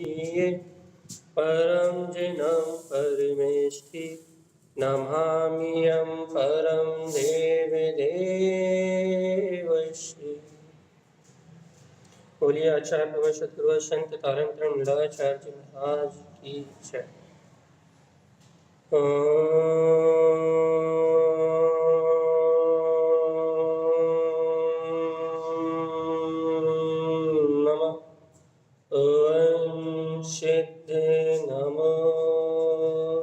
ये परम जिनं परमेष्टि नमाम्यहं परम देवदेवस्य। बोलिए आचार्य प्रभु सद्गुरु संत तारण मंडलाचार्य महाराज की जय। नमः ओम सिद्धे नमो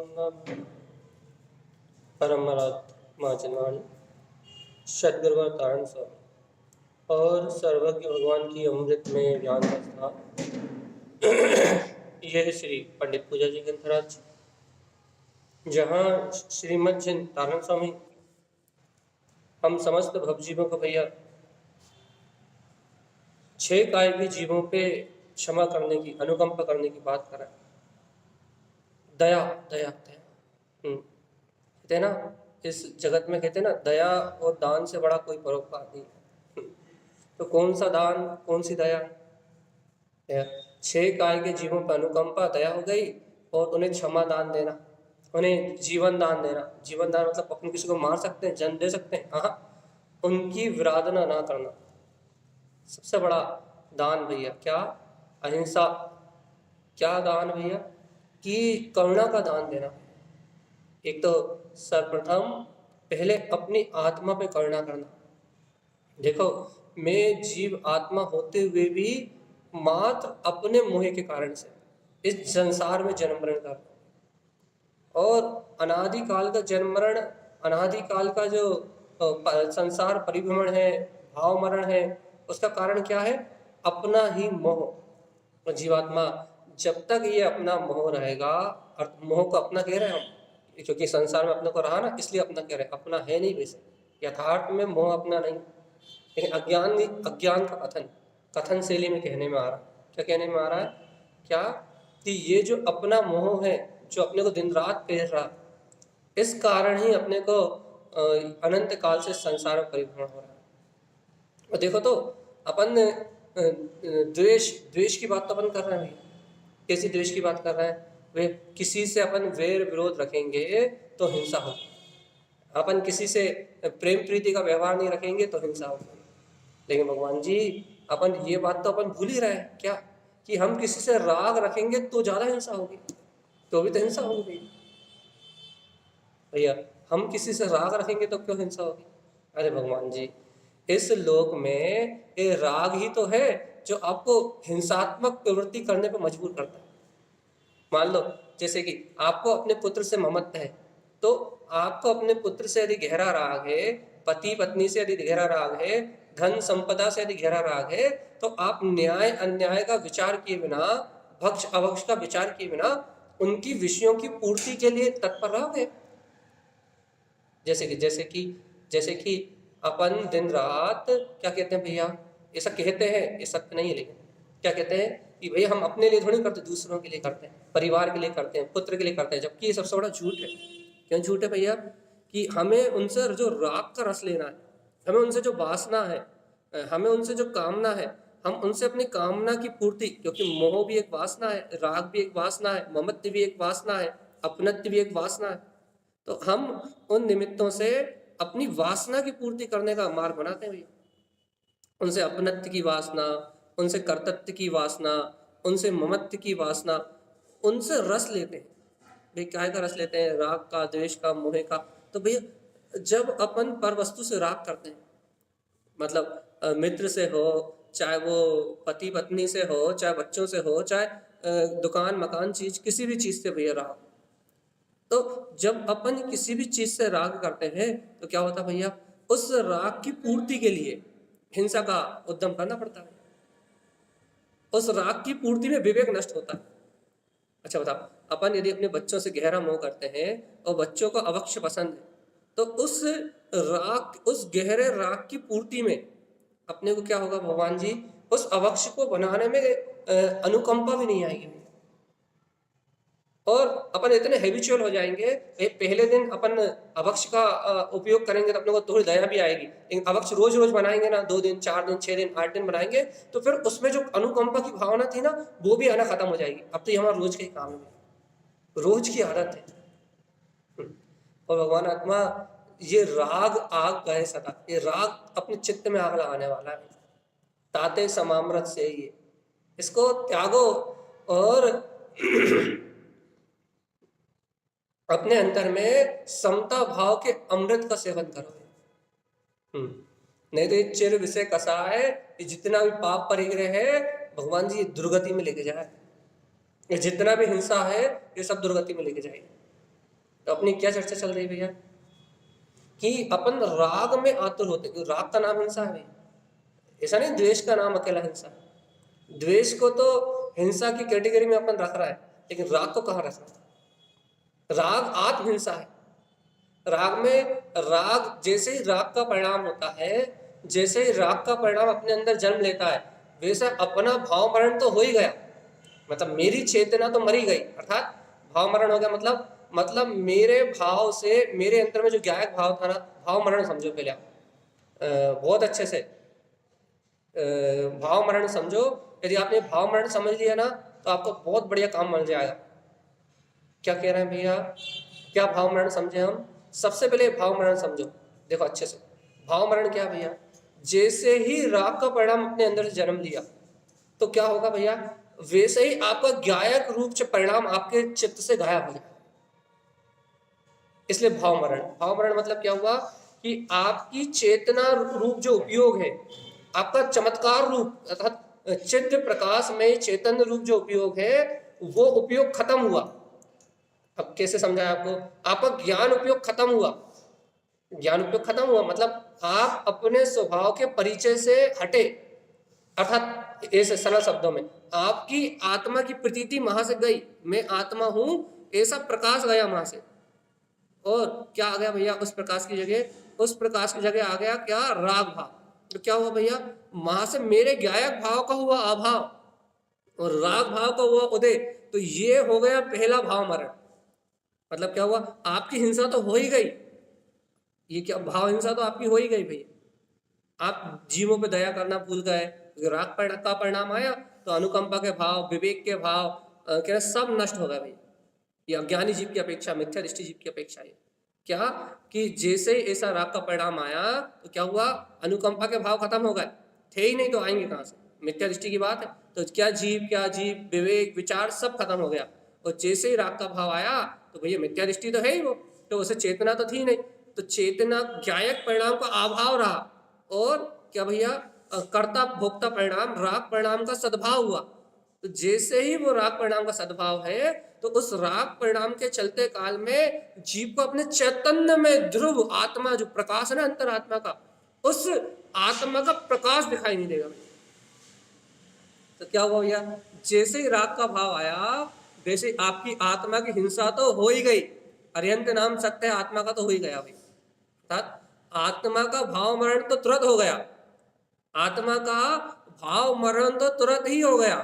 नमः। परमात्मा जनवाणी सद्गुरु तारण स्वामी और सर्वज्ञ भगवान की अमृत में ज्ञान का यह श्री पंडित पूजा जी ग्रंथराज, जहाँ श्रीमद जिन तारण स्वामी हम समस्त भवजीवों को भैया 6 काय के जीवों पे क्षमा करने की, अनुकंपा करने की बात करें। दया दया दया कहते हैं ना, इस जगत में कहते हैं ना, दया और दान से बड़ा कोई परोपकार नहीं। तो कौन सा दान, कौन सी दया? 6 काय के जीवों पर अनुकंपा, दया हो गई, और उन्हें क्षमा दान देना, उन्हें जीवन दान देना। जीवन दान मतलब अपन किसी को मार सकते हैं, जन्म दे सकते हैं, हाँ, उनकी विराधना ना करना सबसे बड़ा दान भैया। क्या? अहिंसा। क्या दान भैया? कि करुणा का दान देना। एक तो सर्वप्रथम पहले अपनी आत्मा पे करुणा करना। देखो, मैं जीव आत्मा होते हुए भी मात्र अपने मोह के कारण से इस संसार में जन्म मरण कर, और अनादिकाल का जन्म मरण, अनादिकाल का जो संसार परिभ्रमण है, भाव मरण है, उसका कारण क्या है? अपना ही मोह। और जीवात्मा जब तक ये अपना मोह रहेगा, और मोह को अपना कह रहे हैं हम, क्योंकि संसार में अपने को रहा ना, इसलिए अपना कह रहे हैं। अपना है नहीं वैसे, यथार्थ में मोह अपना नहीं, लेकिन अज्ञान का कथन शैली में कहने में आ रहा है। क्या कहने में आ रहा है? क्या? कि ये जो अपना मोह है, जो अपने को दिन रात पेर रहा, इस कारण ही अपने को अनंत काल से संसार में परिभ्रमण हो रहा है। और देखो तो अपन द्वेष की बात तो अपन कर रहे हैं। कैसी द्वेष की बात कर रहे हैं? वे किसी से अपन वैर विरोध रखेंगे तो हिंसा होगी, अपन किसी से प्रेम प्रीति का व्यवहार नहीं रखेंगे तो हिंसा होगी। लेकिन भगवान जी, अपन ये बात तो अपन भूल ही रहे हैं। क्या? कि हम किसी से राग रखेंगे तो ज्यादा हिंसा होगी, तो भी तो हिंसा होगी भैया। हम किसी से राग रखेंगे तो क्यों हिंसा होगी? अरे भगवान जी, इस लोक में ये राग ही तो है जो आपको हिंसात्मक प्रवृत्ति करने पर मजबूर करता है। मान लो जैसे कि आपको अपने पुत्र से ममत्व है, तो आपको अपने पुत्र से यदि गहरा राग है, पति पत्नी से यदि गहरा राग है, धन संपदा से यदि गहरा राग है, तो आप न्याय अन्याय का विचार किए बिना, भक्ष अभक्ष का विचार किए बिना उनकी विषयों की पूर्ति के लिए तत्पर रहोगे। जैसे कि अपन दिन रात क्या कहते हैं भैया, ऐसा कहते हैं, ये सत्य नहीं है, लेकिन क्या कहते हैं कि भैया हम अपने लिए थोड़ी करते, दूसरों के लिए करते हैं, परिवार के लिए करते हैं, पुत्र के लिए करते हैं, जबकि ये सबसे बड़ा झूठ है। क्यों झूठ है भैया? कि हमें उनसे जो राग का रस लेना है, हमें उनसे जो वासना है, हमें उनसे जो कामना है, हम उनसे अपनी कामना की पूर्ति, क्योंकि मोह भी एक वासना है, राग भी एक वासना है, ममत्व भी एक वासना है, अपनत्व भी एक वासना है, तो हम उन निमित्तों से अपनी वासना की पूर्ति करने का मार्ग बनाते हैं भैया। उनसे अपनत्व की वासना, उनसे कर्तव्य की वासना, उनसे ममत्व की वासना, उनसे रस लेते हैं। भाई क्या का रस लेते हैं? राग का, द्वेष का, मोह का। तो भैया जब अपन पर वस्तु से राग करते हैं, मतलब मित्र से हो, चाहे वो पति पत्नी से हो, चाहे बच्चों से हो, चाहे दुकान मकान चीज, किसी भी चीज से भैया राग, तो जब अपन किसी भी चीज से राग करते हैं तो क्या होता भैया? उस राग की पूर्ति के लिए हिंसा का उद्यम करना पड़ता है। उस राग की पूर्ति में विवेक नष्ट होता है। अच्छा बताओ, अपन यदि अपने बच्चों से गहरा मोह करते हैं और बच्चों को अवक्ष पसंद है, तो उस राग, उस गहरे राग की पूर्ति में अपने को क्या होगा भगवान जी? उस अवक्ष को बनाने में अनुकंपा भी नहीं आएगी। और अपन इतने हैबिचुअल हो जाएंगे, पहले दिन अपन अभक्ष का उपयोग करेंगे तो अपने को थोड़ी दया भी आएगी, लेकिन अभक्ष रोज रोज बनाएंगे ना, 2 दिन 4 दिन 6 दिन 8 दिन बनाएंगे, तो फिर उसमें जो अनुकंपा की भावना थी ना, वो भी आना खत्म हो जाएगी। अब तो ये हमारा रोज के काम में, रोज की आदत है। और भगवान आत्मा ये राग आग गए सदा, ये राग अपने चित्त में आग लगाने वाला है। ताते समामृत से ये, इसको त्यागो और अपने अंतर में समता भाव के अमृत का सेवन करो। नहीं तो ये चिर विषय कसा है, ये जितना भी पाप परिग्रह है भगवान जी ये दुर्गति में लेके जाए, ये जितना भी हिंसा है ये सब दुर्गति में लेके जाएगी। तो अपनी क्या चर्चा चल रही भैया कि अपन राग में आतुर होते, क्योंकि राग का नाम हिंसा है भैया, ऐसा नहीं द्वेष का नाम अकेला हिंसा है। द्वेष को तो हिंसा की कैटेगरी में अपन रख रहा है, लेकिन राग को कहाँ रख रहा है? राग आत्म हिंसा है। राग में, राग जैसे ही राग का परिणाम होता है, जैसे ही राग का परिणाम अपने अंदर जन्म लेता है, वैसा अपना भाव मरण तो हो ही गया, मतलब मेरी चेतना तो मरी गई, अर्थात भाव मरण हो गया। मतलब मेरे भाव से, मेरे अंदर में जो ज्ञायक भाव था ना, भाव मरण समझो पहले आप, बहुत अच्छे से भाव मरण समझो। यदि आपने भाव मरण समझ लिया ना तो आपको बहुत बढ़िया काम मिल जाएगा। क्या कह रहे हैं भैया, क्या भाव मरण समझे हम? सबसे पहले भाव मरण समझो, देखो अच्छे से। भाव मरण क्या भैया, जैसे ही राग का परिणाम अपने अंदर से जन्म लिया तो क्या होगा भैया, वैसे ही आपका ज्ञायक रूप से परिणाम आपके चित्त से गायब हो जाए, इसलिए भाव मरण। भाव मरण मतलब क्या हुआ कि आपकी चेतना रूप जो उपयोग है, आपका चमत्कार रूप अर्थात चित्त प्रकाश में चैतन्य रूप जो उपयोग है, वो उपयोग खत्म हुआ। अब कैसे समझाया आपको? आपका ज्ञान उपयोग खत्म हुआ। ज्ञान उपयोग खत्म हुआ मतलब आप अपने स्वभाव के परिचय से हटे, अर्थात ऐसे सरल शब्दों में आपकी आत्मा की प्रतीति वहां से गई, मैं आत्मा हूं ऐसा प्रकाश गया वहां से। और क्या आ गया भैया उस प्रकाश की जगह? उस प्रकाश की जगह आ गया क्या? राग भाव। तो क्या हुआ भैया, वहां से मेरे ज्ञायक भाव का हुआ अभाव और राग भाव का हुआ उदय। तो ये हो गया पहला भाव मरण। मतलब क्या हुआ, आपकी हिंसा तो हो ही गई, ये क्या भाव हिंसा तो आपकी हो ही गई भैया। आप जीवों पे दया करना भूल गए, राग का परिणाम आया तो अनुकंपा के भाव, विवेक के भाव क्या सब नष्ट हो गए भैया। ये अज्ञानी जीव की अपेक्षा, मिथ्या दृष्टि जीव की अपेक्षा है क्या कि जैसे ही ऐसा राग का परिणाम आया तो क्या हुआ, अनुकंपा के भाव खत्म हो गए, थे ही नहीं तो आएंगे कहाँ से? मिथ्या दृष्टि की बात है। तो क्या जीव, विवेक, विचार सब खत्म हो गया। और जैसे ही राग का भाव आया तो भैया मिथ्या दृष्टि तो है ही वो, तो उसे चेतना तो थी नहीं, तो चेतना ज्ञायक परिणाम का अभाव रहा। और क्या भैया, कर्ता भोक्ता परिणाम, राग परिणाम का सद्भाव हुआ। तो जैसे ही वो राग परिणाम का सद्भाव है तो उस राग परिणाम के चलते काल में जीव को अपने चैतन्य में ध्रुव आत्मा जो प्रकाश है ना अंतर आत्मा का, उस आत्मा का प्रकाश दिखाई नहीं देगा। तो क्या हुआ भैया, जैसे ही राग का भाव आया वैसे आपकी आत्मा की हिंसा तो हो ही गई। अरिहंत नाम सत्य आत्मा का तो हो ही गया भाई, अर्थात आत्मा का भाव मरण तो तुरंत हो गया, आत्मा का भाव मरण तो तुरंत ही हो गया।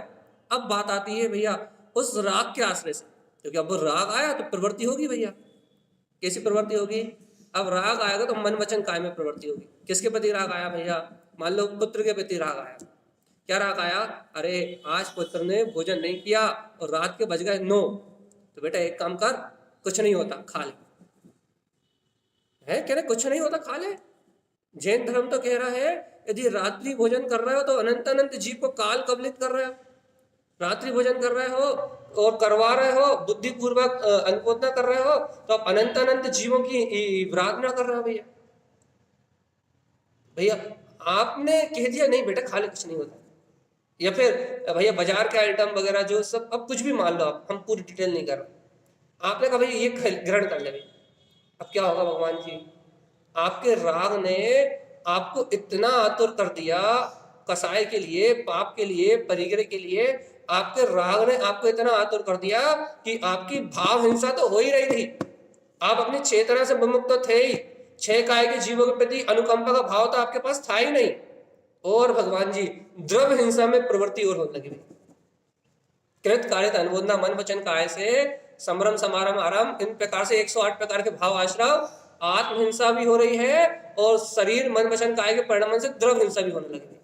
अब बात आती है भैया उस राग के आश्रय से, क्योंकि अब राग आया तो प्रवृत्ति होगी भैया। कैसी प्रवृत्ति होगी? अब राग आएगा तो मन वचन काय में प्रवृत्ति होगी। किसके प्रति राग आया भैया? मान लो पुत्र के प्रति राग आया। क्या राग आया? अरे आज पुत्र ने भोजन नहीं किया और रात के बज गए 9, तो बेटा एक काम कर, कुछ नहीं होता खा ले। है कह रहे कुछ नहीं होता खा ले। जैन धर्म तो कह रहा है यदि रात्रि भोजन कर रहे हो तो अनंत अनंत जीव को काल कबलित कर रहे हो। रात्रि भोजन कर रहे हो और करवा रहे हो, बुद्धिपूर्वक अनुपोतना कर रहे हो, तो आप अनंत अनंत जीवों की प्रार्थना कर रहे हो भैया। भैया आपने कह दिया नहीं बेटा खा ले कुछ नहीं होता, या फिर भैया बाजार के आइटम वगैरह जो सब, अब कुछ भी मान लो आप, हम पूरी डिटेल नहीं कर रहे, आपने कहा भैया ये ग्रहण कर ले भैया। अब क्या होगा भगवान जी, आपके राग ने आपको इतना आतुर कर दिया कसाय के लिए, पाप के लिए, परिग्रह के लिए। आपके राग ने आपको इतना आतुर कर दिया कि आपकी भाव हिंसा तो हो ही रही थी, आप अपनी चेतना से विमुक्त तो थे ही, 6 काय के जीवों के प्रति अनुकंपा का भाव तो आपके पास था ही नहीं, और भगवान जी द्रव्य हिंसा में प्रवृत्ति और होने लगी। कृत कारित अनुमोदना मन वचन काय से समरम समारम आराम, इन प्रकार से 108 प्रकार के भाव आश्रव, आत्महिंसा भी हो रही है और शरीर मन वचन काय के परिणाम से द्रव हिंसा भी होने लगी।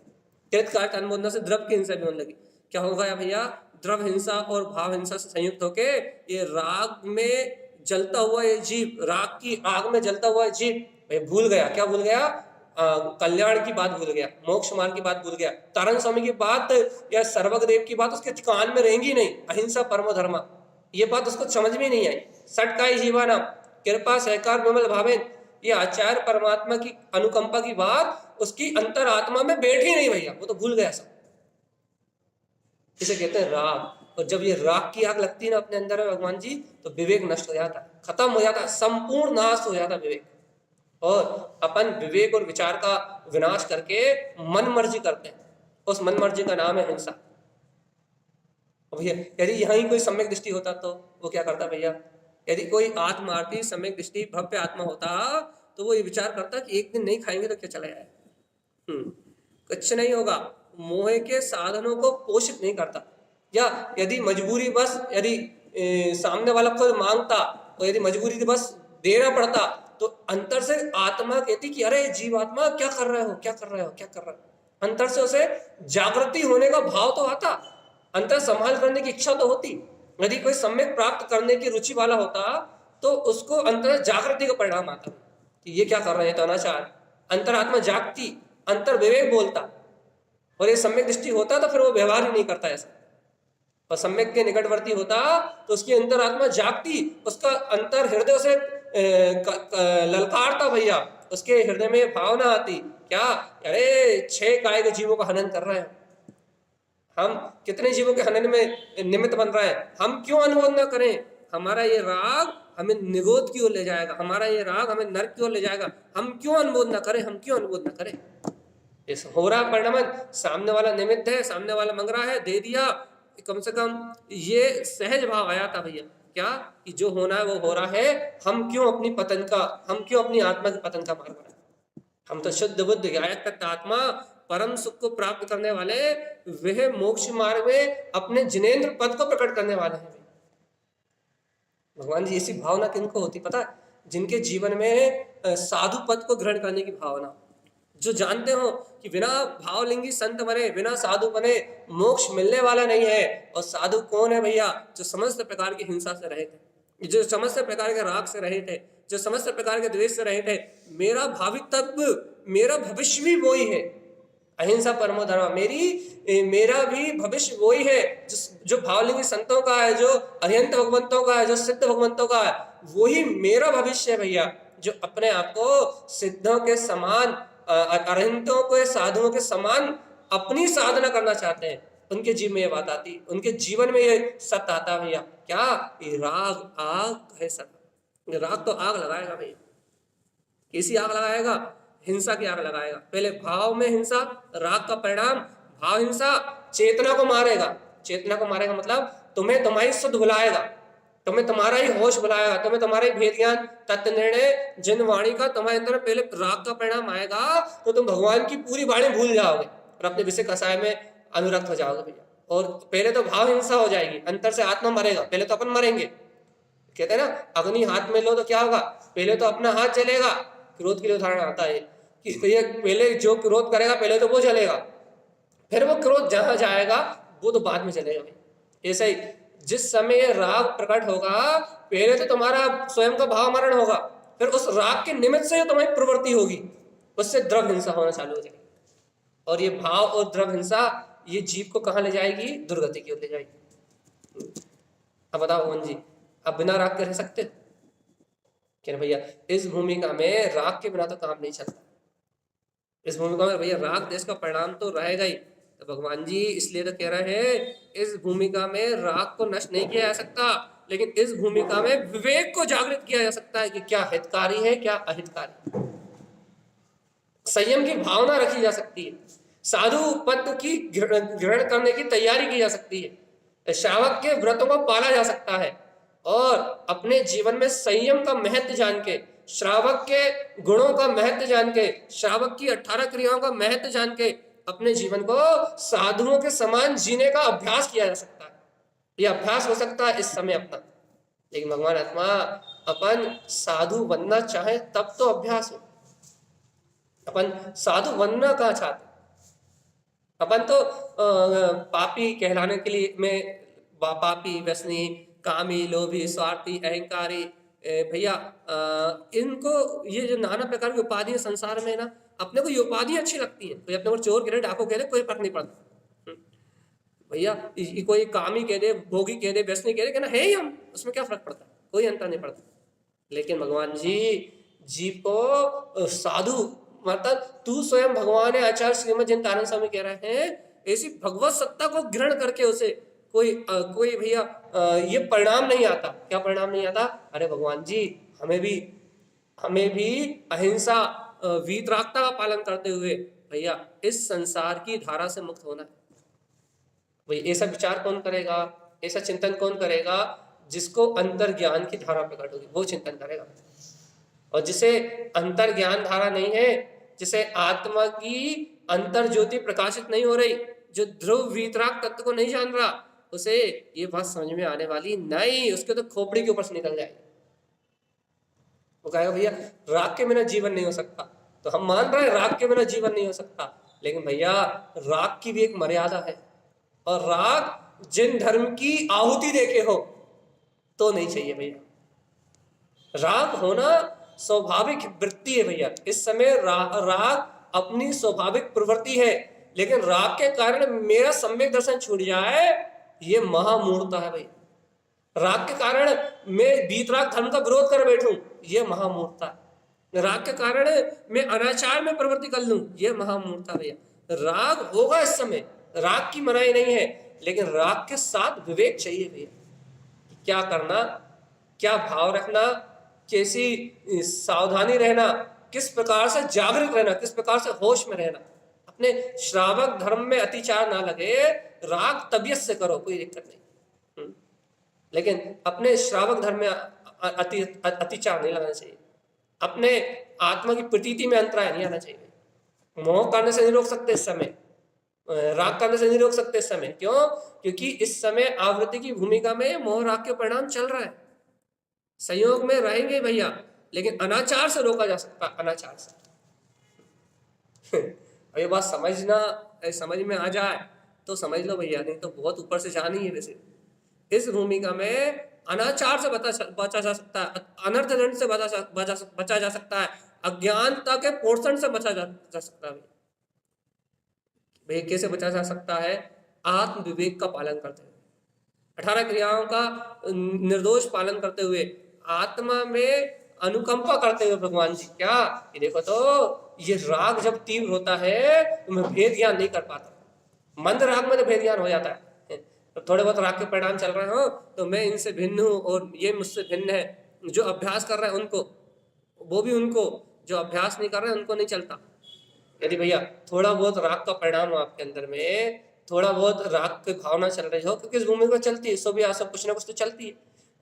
कृत कारित अनुमोदना से द्रव की हिंसा भी होने लगी। क्या होगा या भैया, द्रव हिंसा और भाव हिंसा से संयुक्त होके ये राग में जलता हुआ ये जीव, राग की आग में जलता हुआ जीव भूल गया, क्या भूल गया, कल्याण की बात भूल गया, मोक्ष मार्ग की बात भूल गया, तारण स्वामी की बात या सर्वगदेव की बात उसके कान में रहेंगी नहीं, अहिंसा परमो धर्म, ये बात उसको समझ में नहीं आई। सटकाई जीवाना कृपा सहकार विमल भावेन, ये आचार्य परमात्मा की अनुकंपा की बात उसकी अंतर आत्मा में बैठ ही नहीं भैया, वो तो भूल गया सब। इसे कहते हैं राग। और जब ये राग की आग लगती है ना अपने अंदर में भगवान जी, तो विवेक नष्ट हो जाता, खत्म हो जाता, संपूर्ण नाश हो जाता विवेक। और अपन विवेक और विचार का विनाश करके मन मर्जी करते हैं, उस मन मर्जी का नाम है हिंसा। भैया यदि यहाँ ही कोई सम्यक दृष्टि होता तो वो क्या करता भैया, यदि कोई आत्मार्थी सम्यक दृष्टि भव्य आत्मा होता तो वो ये विचार करता कि एक दिन नहीं खाएंगे तो क्या चला जाए, कुछ नहीं होगा, मोह के साधनों को पोषित नहीं करता। या यदि मजबूरी बस, यदि सामने वाला खुद मांगता तो यदि मजबूरी थी बस देना पड़ता, तो अंतर से आत्मा कहती कि अरे जीवात्मा क्या कर रहे हो, क्या कर रहे हो, क्या कर रहे हो। अंतर से उसे जागृति होने का भाव तो आता, अंतर संभाल करने की इच्छा तो होती। यदि कोई सम्यक प्राप्त करने की रुचि वाला होता तो उसको अंतर जागृति का परिणाम आता कि ये क्या कर रहे हैं, तो अनाचार, अंतरात्मा जागती, अंतर विवेक बोलता। और ये सम्यक दृष्टि होता तो फिर वो व्यवहार ही नहीं करता ऐसा। और सम्यक के निकटवर्ती होता तो उसकी अंतरात्मा जागती, उसका अंतर हृदय से ललकारता भैया, उसके हृदय में भावना आती क्या, अरे 6 काय के जीवों का हनन कर रहे हैं हम, कितने जीवों के हनन में निमित्त बन रहे हैं, हम क्यों अनुमोदन न करें। हमारा ये राग हमें निगोद की ओर ले जाएगा, हमारा ये राग हमें नरक की ओर ले जाएगा, हम क्यों अनुमोदन न करें, हम क्यों अनुमोदन न करें। इस हो रहा परिणाम, सामने वाला निमित्त है, सामने वाला मंग रहा है, दे दिया, कम से कम ये सहज भाव आया था भैया, क्या कि जो होना है वो हो रहा है, हम क्यों अपनी पतन का, हम क्यों अपनी आत्मा के पतन का मार्ग बनाए। हम तो शुद्ध बुद्ध गायक आत्मा परम सुख को प्राप्त करने वाले, वह मोक्ष मार्ग में अपने जिनेंद्र पद को प्रकट करने वाले हैं। भगवान जी ऐसी भावना किनको होती पता है, जिनके जीवन में साधु पद को ग्रहण करने की भावना, जो जानते हो कि बिना भावलिंगी संत बने, बिना साधु बने मोक्ष मिलने वाला नहीं है। और साधु कौन है भैया, जो समस्त प्रकार की हिंसा से रहे थे, जो समस्त प्रकार के राग से रहे थे, जो समस्त प्रकार के द्वेष से रहे थे। मेरा भावितव्य, मेरा भविष्य भी वही है, अहिंसा परमो धर्म, मेरा भी भविष्य वही है जो भावलिंगी संतों का है, जो अरिहंत भगवंतों का है, जो सिद्ध भगवंतों का है, वही मेरा भविष्य है भैया। जो अपने आप को सिद्धों के समान, अरहंतों को, साधुओं के समान अपनी साधना करना चाहते हैं, उनके जीवन में ये बात आती, उनके जीवन में ये सत्य आता भैया, क्या ये राग आग है सत्य। राग तो आग लगाएगा भैया, कैसी आग लगाएगा, हिंसा की आग लगाएगा। पहले भाव में हिंसा, राग का परिणाम भाव हिंसा, चेतना को मारेगा। चेतना को मारेगा मतलब तुम्हें तुम्हारी शुद्ध बुलाएगा, तुम्हें तुम्हारा ही होश बुलाएगा, तुम्हें तुम्हारे भेद ज्ञान तत्व निर्णय जिन वाणी का तुम्हारे अंदर पहले राग का परिणाम आएगा तो तुम भगवान की पूरी वाणी भूल जाओगे और अपने विषय कसाय में अनुरक्त हो जाओगे भैया। और पहले तो भाव हिंसा हो जाएगी, अंतर से आत्मा मरेगा, पहले तो अपन मरेंगे। कहते हैं ना अग्नि हाथ में लो तो क्या होगा, पहले तो अपना हाथ जलेगा। क्रोध के लिए उदाहरण आता है कि पहले जो क्रोध करेगा पहले तो वो जलेगा, फिर वो क्रोध जहां जाएगा वो तो बाद में जलेगा भाई। ऐसा ही जिस समय राग प्रकट होगा पहले तो तुम्हारा स्वयं का भाव मरण होगा, फिर उस राग के निमित्त से तुम्हारी प्रवृत्ति होगी, उससे द्रव हिंसा होना चालू हो जाएगी। और ये भाव और द्रव हिंसा ये जीव को कहाँ ले जाएगी, दुर्गति की ओर ले जाएगी। अब बताओ मोहन जी, अब बिना राग के रह सकते क्या भैया? इस भूमिका में राग के बिना तो काम नहीं चलता। इस भूमिका में भैया राग देश का परिणाम तो रहेगा ही। तो भगवान जी इसलिए तो कह रहे हैं इस भूमिका में राग को नष्ट नहीं किया जा सकता, लेकिन इस भूमिका में विवेक को जागृत किया जा सकता है कि क्या हितकारी है क्या अहितकारी। संयम की भावना रखी जा सकती है, साधु पद की ग्रहण करने की तैयारी की जा सकती है, श्रावक के व्रतों को पाला जा सकता है और अपने जीवन में संयम का महत्व जान के, श्रावक के गुणों का महत्व जान के, श्रावक की 18 क्रियाओं का महत्व जान के अपने जीवन को साधुओं के समान जीने का अभ्यास किया जा सकता है। ये अभ्यास हो सकता है इस समय अपना। लेकिन भगवान आत्मा अपन साधु बनना चाहे तब तो अभ्यास हो। अपन साधु बनना कहाँ चाहते, अपन तो पापी कहलाने के लिए में पापी, व्यसनी, कामी, लोभी, स्वार्थी, अहंकारी, भैया इनको ये जो नाना प्रकार की उपाधियां संसार में ना, अपने को ये उपाधियां अच्छी लगती हैं। कोई अपने को चोर कह दे, डाकू कह दे, कोई फर्क नहीं पड़ता। भैया कोई कामी कह दे, भोगी कह दे, व्यसनी कह दे, कहना है ही हम, उसमें क्या फर्क पड़ता है, कोई अंतर नहीं पड़ता। लेकिन भगवान जी जीव को साधु, मतलब तू स्वयं भगवान है। आचार्य श्रीमद जिनतानंद स्वामी कह रहे हैं ऐसी भगवत सत्ता को ग्रहण करके उसे कोई भैया ये परिणाम नहीं आता। क्या परिणाम नहीं आता? अरे भगवान जी हमें भी अहिंसा, वीतरागता का पालन करते हुए भैया इस संसार की धारा से मुक्त होना है। भाई ऐसा विचार कौन करेगा, ऐसा चिंतन कौन करेगा? जिसको अंतर ज्ञान की धारा प्रकट होगी वो चिंतन करेगा। और जिसे अंतर ज्ञान धारा नहीं है, जिसे आत्मा की अंतर ज्योति प्रकाशित नहीं हो रही, जो ध्रुव वीतराग तत्व को नहीं जान रहा, उसे ये बात समझ में आने वाली नहीं। उसके तो खोपड़ी के ऊपर से निकल जाएगी। वो कहेगा भैया राग के बिना जीवन नहीं हो सकता। तो हम मान रहे हैं राग के बिना जीवन नहीं हो सकता, लेकिन भैया राग की भी एक मर्यादा है। और राग जिन धर्म की आहुति देके हो तो नहीं चाहिए भैया। राग होना स्वाभाविक वृत्ति है भैया। इस समय राग अपनी स्वाभाविक प्रवृत्ति है, लेकिन राग के कारण मेरा सम्यक दर्शन छूट जाए, ये महामूर्खता है भैया। राग के कारण मैं वीतराग धर्म का विरोध कर बैठूं, ये महामूर्खता है। राग के कारण मैं अनाचार में प्रवृत्ति कर लूं, ये महामूर्खता भैया। राग होगा इस समय, राग की मनाही नहीं है, लेकिन राग के साथ विवेक चाहिए भैया। क्या करना, क्या भाव रखना, कैसी सावधानी रहना, किस प्रकार से जागृत रहना, किस प्रकार से होश में रहना। अपने श्रावक धर्म में अतिचार ना लगे, राग तबीयत से करो, कोई दिक्कत नहीं, लेकिन अपने श्रावक धर्म में अतिचार नहीं लगाना चाहिए। अपने आत्मा की प्रतीति में अंतराय नहीं आना चाहिए। मोह करने से नहीं रोक सकते इस समय, राग करने से नहीं रोक सकते इस समय। क्यों? क्योंकि इस समय आवृत्ति की भूमिका में मोह राग के परिणाम चल रहा है। संयोग में रहेंगे भैया, लेकिन अनाचार से रोका जा सकता, अनाचार से। अब ये बात समझ में आ जाए तो समझ लो भैया, नहीं तो बहुत ऊपर से जानी है। वैसे इस भूमिका में अनाचार से बचा जा सकता है, अनर्थ दंड से बचा जा सकता है, अज्ञानता के पोषण से बचा जा सकता है। भाई कैसे बचा जा सकता है? आत्म विवेक का पालन करते हुए, 18 क्रियाओं का निर्दोष पालन करते हुए, आत्मा में अनुकंपा करते हुए। भगवान जी क्या ये देखो तो, ये राग जब तीव्र होता है तो मैं भेद ज्ञान नहीं कर पाता। मंद राग में तो भेद ज्ञान हो जाता है। तो थोड़े बहुत राग के परिणाम चल रहे हो तो मैं इनसे भिन्न हूँ और ये मुझसे भिन्न है। जो अभ्यास कर रहे हैं उनको, वो भी उनको, जो अभ्यास नहीं कर रहे हैं उनको नहीं चलता। यदि भैया थोड़ा बहुत राग का परिणाम हो आपके अंदर में, थोड़ा बहुत राग की भावना चल रही हो, क्योंकि इस भूमि पर चलती है, सो भी सब कुछ ना कुछ तो चलती है।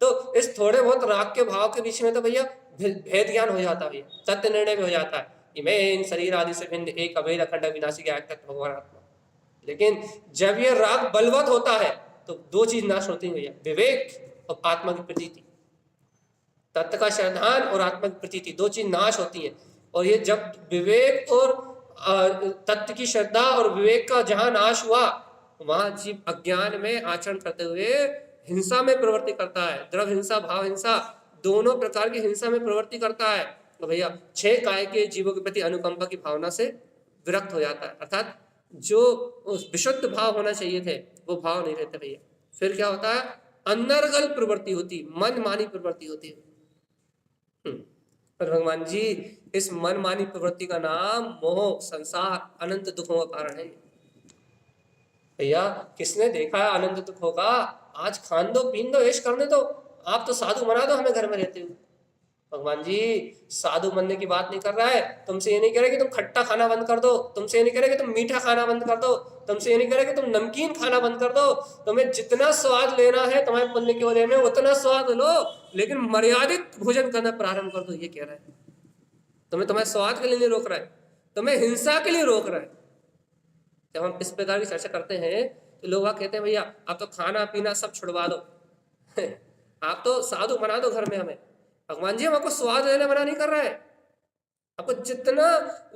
तो इस थोड़े बहुत राग के भाव के बीच में तो भैया भेद ज्ञान हो जाता है, सत्य निर्णय भी हो जाता है कि मैं इन शरीर आदि से भिन्न एक अभेद अखंड विनाशी भगवान आत्मा। लेकिन जब ये राग बलवत होता है तो दो चीज नाश होती है भैया, विवेक और आत्मा की प्रतीति। तत्व का श्रद्धान और आत्मा की प्रतीति, दो चीज नाश होती है। और ये जब विवेक और तत्व की श्रद्धा और विवेक का जहां नाश हुआ, वहां जीव अज्ञान में आचरण करते हुए हिंसा में प्रवृत्ति करता है। द्रव हिंसा, भाव हिंसा, दोनों प्रकार की हिंसा में प्रवृत्ति करता है। तो भैया 6 काय के जीवों के प्रति अनुकंपा की भावना से विरक्त हो जाता है, अर्थात जो विशुद्ध भाव होना चाहिए थे वो भाव नहीं रहते भैया। फिर क्या होता है? अनर्गल प्रवृत्ति होती, मन मानी प्रवृत्ति होती है। पर भगवान जी इस मनमानी प्रवृत्ति का नाम मोह, संसार, अनंत दुखों का कारण है भैया। किसने देखा है अनंत दुख होगा? आज खान दो, पीन दो, ऐश करने दो, आप तो साधु बना दो हमें घर में रहते हो। भगवान जी साधु बनने की बात नहीं कर रहा है। तुमसे ये नहीं कह रहे कि तुम खट्टा खाना बंद कर दो, तुमसे ये नहीं कह रहे कि तुम मीठा खाना बंद कर दो, तुमसे ये नहीं कह रहे कि तुम नमकीन खाना बंद कर दो। तुम्हें जितना स्वाद लेना है तुम्हारे पुण्य की वजह में उतना स्वाद लो, लेकिन मर्यादित भोजन करना प्रारंभ कर दो, ये कह रहा है। तुम्हें स्वाद के लिए नहीं रोक रहा है, तुम्हें हिंसा के लिए रोक रहा है। जब हम इस प्रकार की चर्चा करते हैं तो लोग वहाँ कहते हैं भैया आप तो खाना पीना सब छुड़वा दो आप तो साधु बना दो घर में हमें। भगवान जी हम आपको स्वाद लेने मना नहीं कर रहे हैं, आपको जितना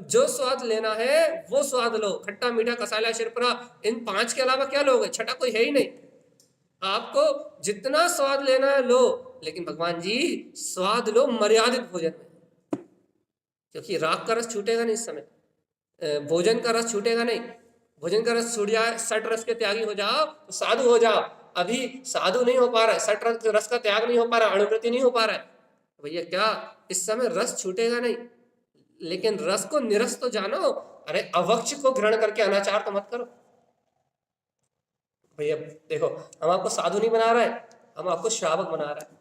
जो स्वाद लेना है वो स्वाद लो, खट्टा मीठा कसाला शिरपुरा इन 5 के अलावा क्या लोगे, छठा कोई है ही नहीं। आपको जितना स्वाद लेना है लो, लेकिन भगवान जी स्वाद लो मर्यादित भोजन में, क्योंकि राग का रस छूटेगा नहीं इस समय, भोजन का रस छूटेगा नहीं। भोजन का रस छूट जाए, 60 रस के त्यागी हो जाओ तो साधु हो जाओ। अभी साधु नहीं हो पा रहा है, 60 रस का त्याग नहीं हो पा रहा, अणुवृत्ति नहीं हो पा रहा है, भैया क्या इस समय रस छूटेगा नहीं, लेकिन रस को निरस तो जानो। अरे अवक्ष को ग्रहण करके अनाचार तो मत करो भैया। देखो हम आपको साधु नहीं बना रहे, हम आपको श्रावक बना रहे हैं,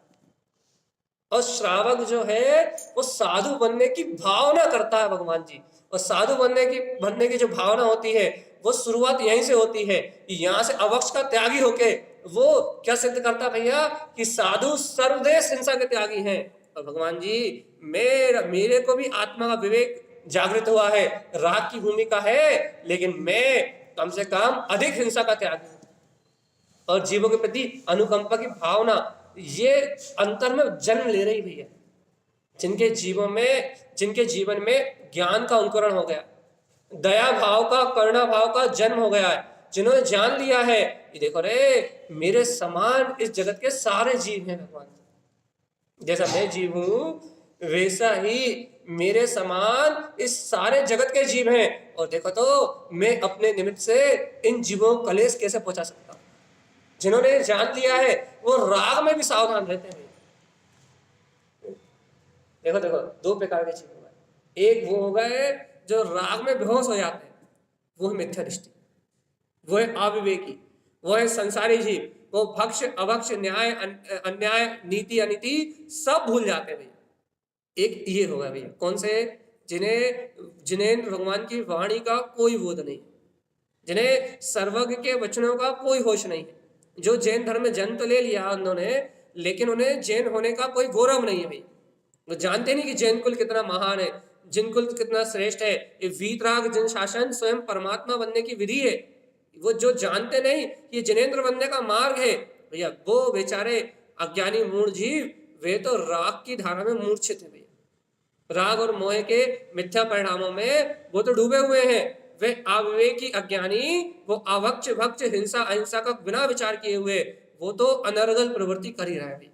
और श्रावक जो है वो साधु बनने की भावना करता है भगवान जी। और साधु बनने की जो भावना होती है वो शुरुआत यहीं से होती है, यहाँ से अवक्ष का त्यागी होके वो क्या सिद्ध करता भैया कि साधु सर्वदेश हिंसा के त्यागी हैं। और भगवान जी मेरे को भी आत्मा का विवेक जागृत हुआ है, राग की भूमिका है, लेकिन मैं कम से कम अधिक हिंसा का त्यागी हूं। और जीवों के प्रति अनुकंपा की भावना ये अंतर में जन्म ले रही भैया, जिनके जीवन में ज्ञान का अंकुरण हो गया, दया भाव का करुणा भाव का जन्म हो गया है, जिन्होंने जान लिया है कि देखो रे मेरे समान इस जगत के सारे जीव हैं भगवान, जैसा मैं जीव हूं वैसा ही मेरे समान इस सारे जगत के जीव हैं, और देखो तो मैं अपने निमित्त से इन जीवों को कलेश कैसे पहुंचा सकता हूं। जिन्होंने जान लिया है वो राग में भी सावधान रहते हैं। देखो 2 प्रकार के जीव हो गए, एक वो हो गए जो राग में बेहोश हो जाते हैं, वो है मिथ्या दृष्टि, वो है अविवेकी, वो है संसारी जीव, वो भक्ष अभक्ष न्याय अन्याय नीति अनीति सब भूल जाते हैं भैया। एक ये होगा भैया, कौन से, जिन्हें भगवान की वाणी का कोई बोध नहीं, जिन्हें सर्वज्ञ के वचनों का कोई होश नहीं है, जो जैन धर्म में जन्म तो ले लिया उन्होंने, लेकिन उन्हें जैन होने का कोई गौरव नहीं है भैया। वो जानते नहीं कि जैन कुल कितना महान है, जिन कुल कितना श्रेष्ठ है। ये वीतराग जन शासन स्वयं परमात्मा बनने की विधि है, वो जो जानते नहीं कि जिनेंद्र बनने का मार्ग है भैया, वो बेचारे अज्ञानी मूढ़ जीव वे तो राग की धारा में मूर्छित है भैया। राग और मोह के मिथ्या परिणामों में वो तो डूबे हुए हैं। वे अविवेकी अज्ञानी, वो अभक्ष भक्ष हिंसा अहिंसा का बिना विचार किए हुए वो तो अनर्गल प्रवृत्ति कर ही रहा है भैया।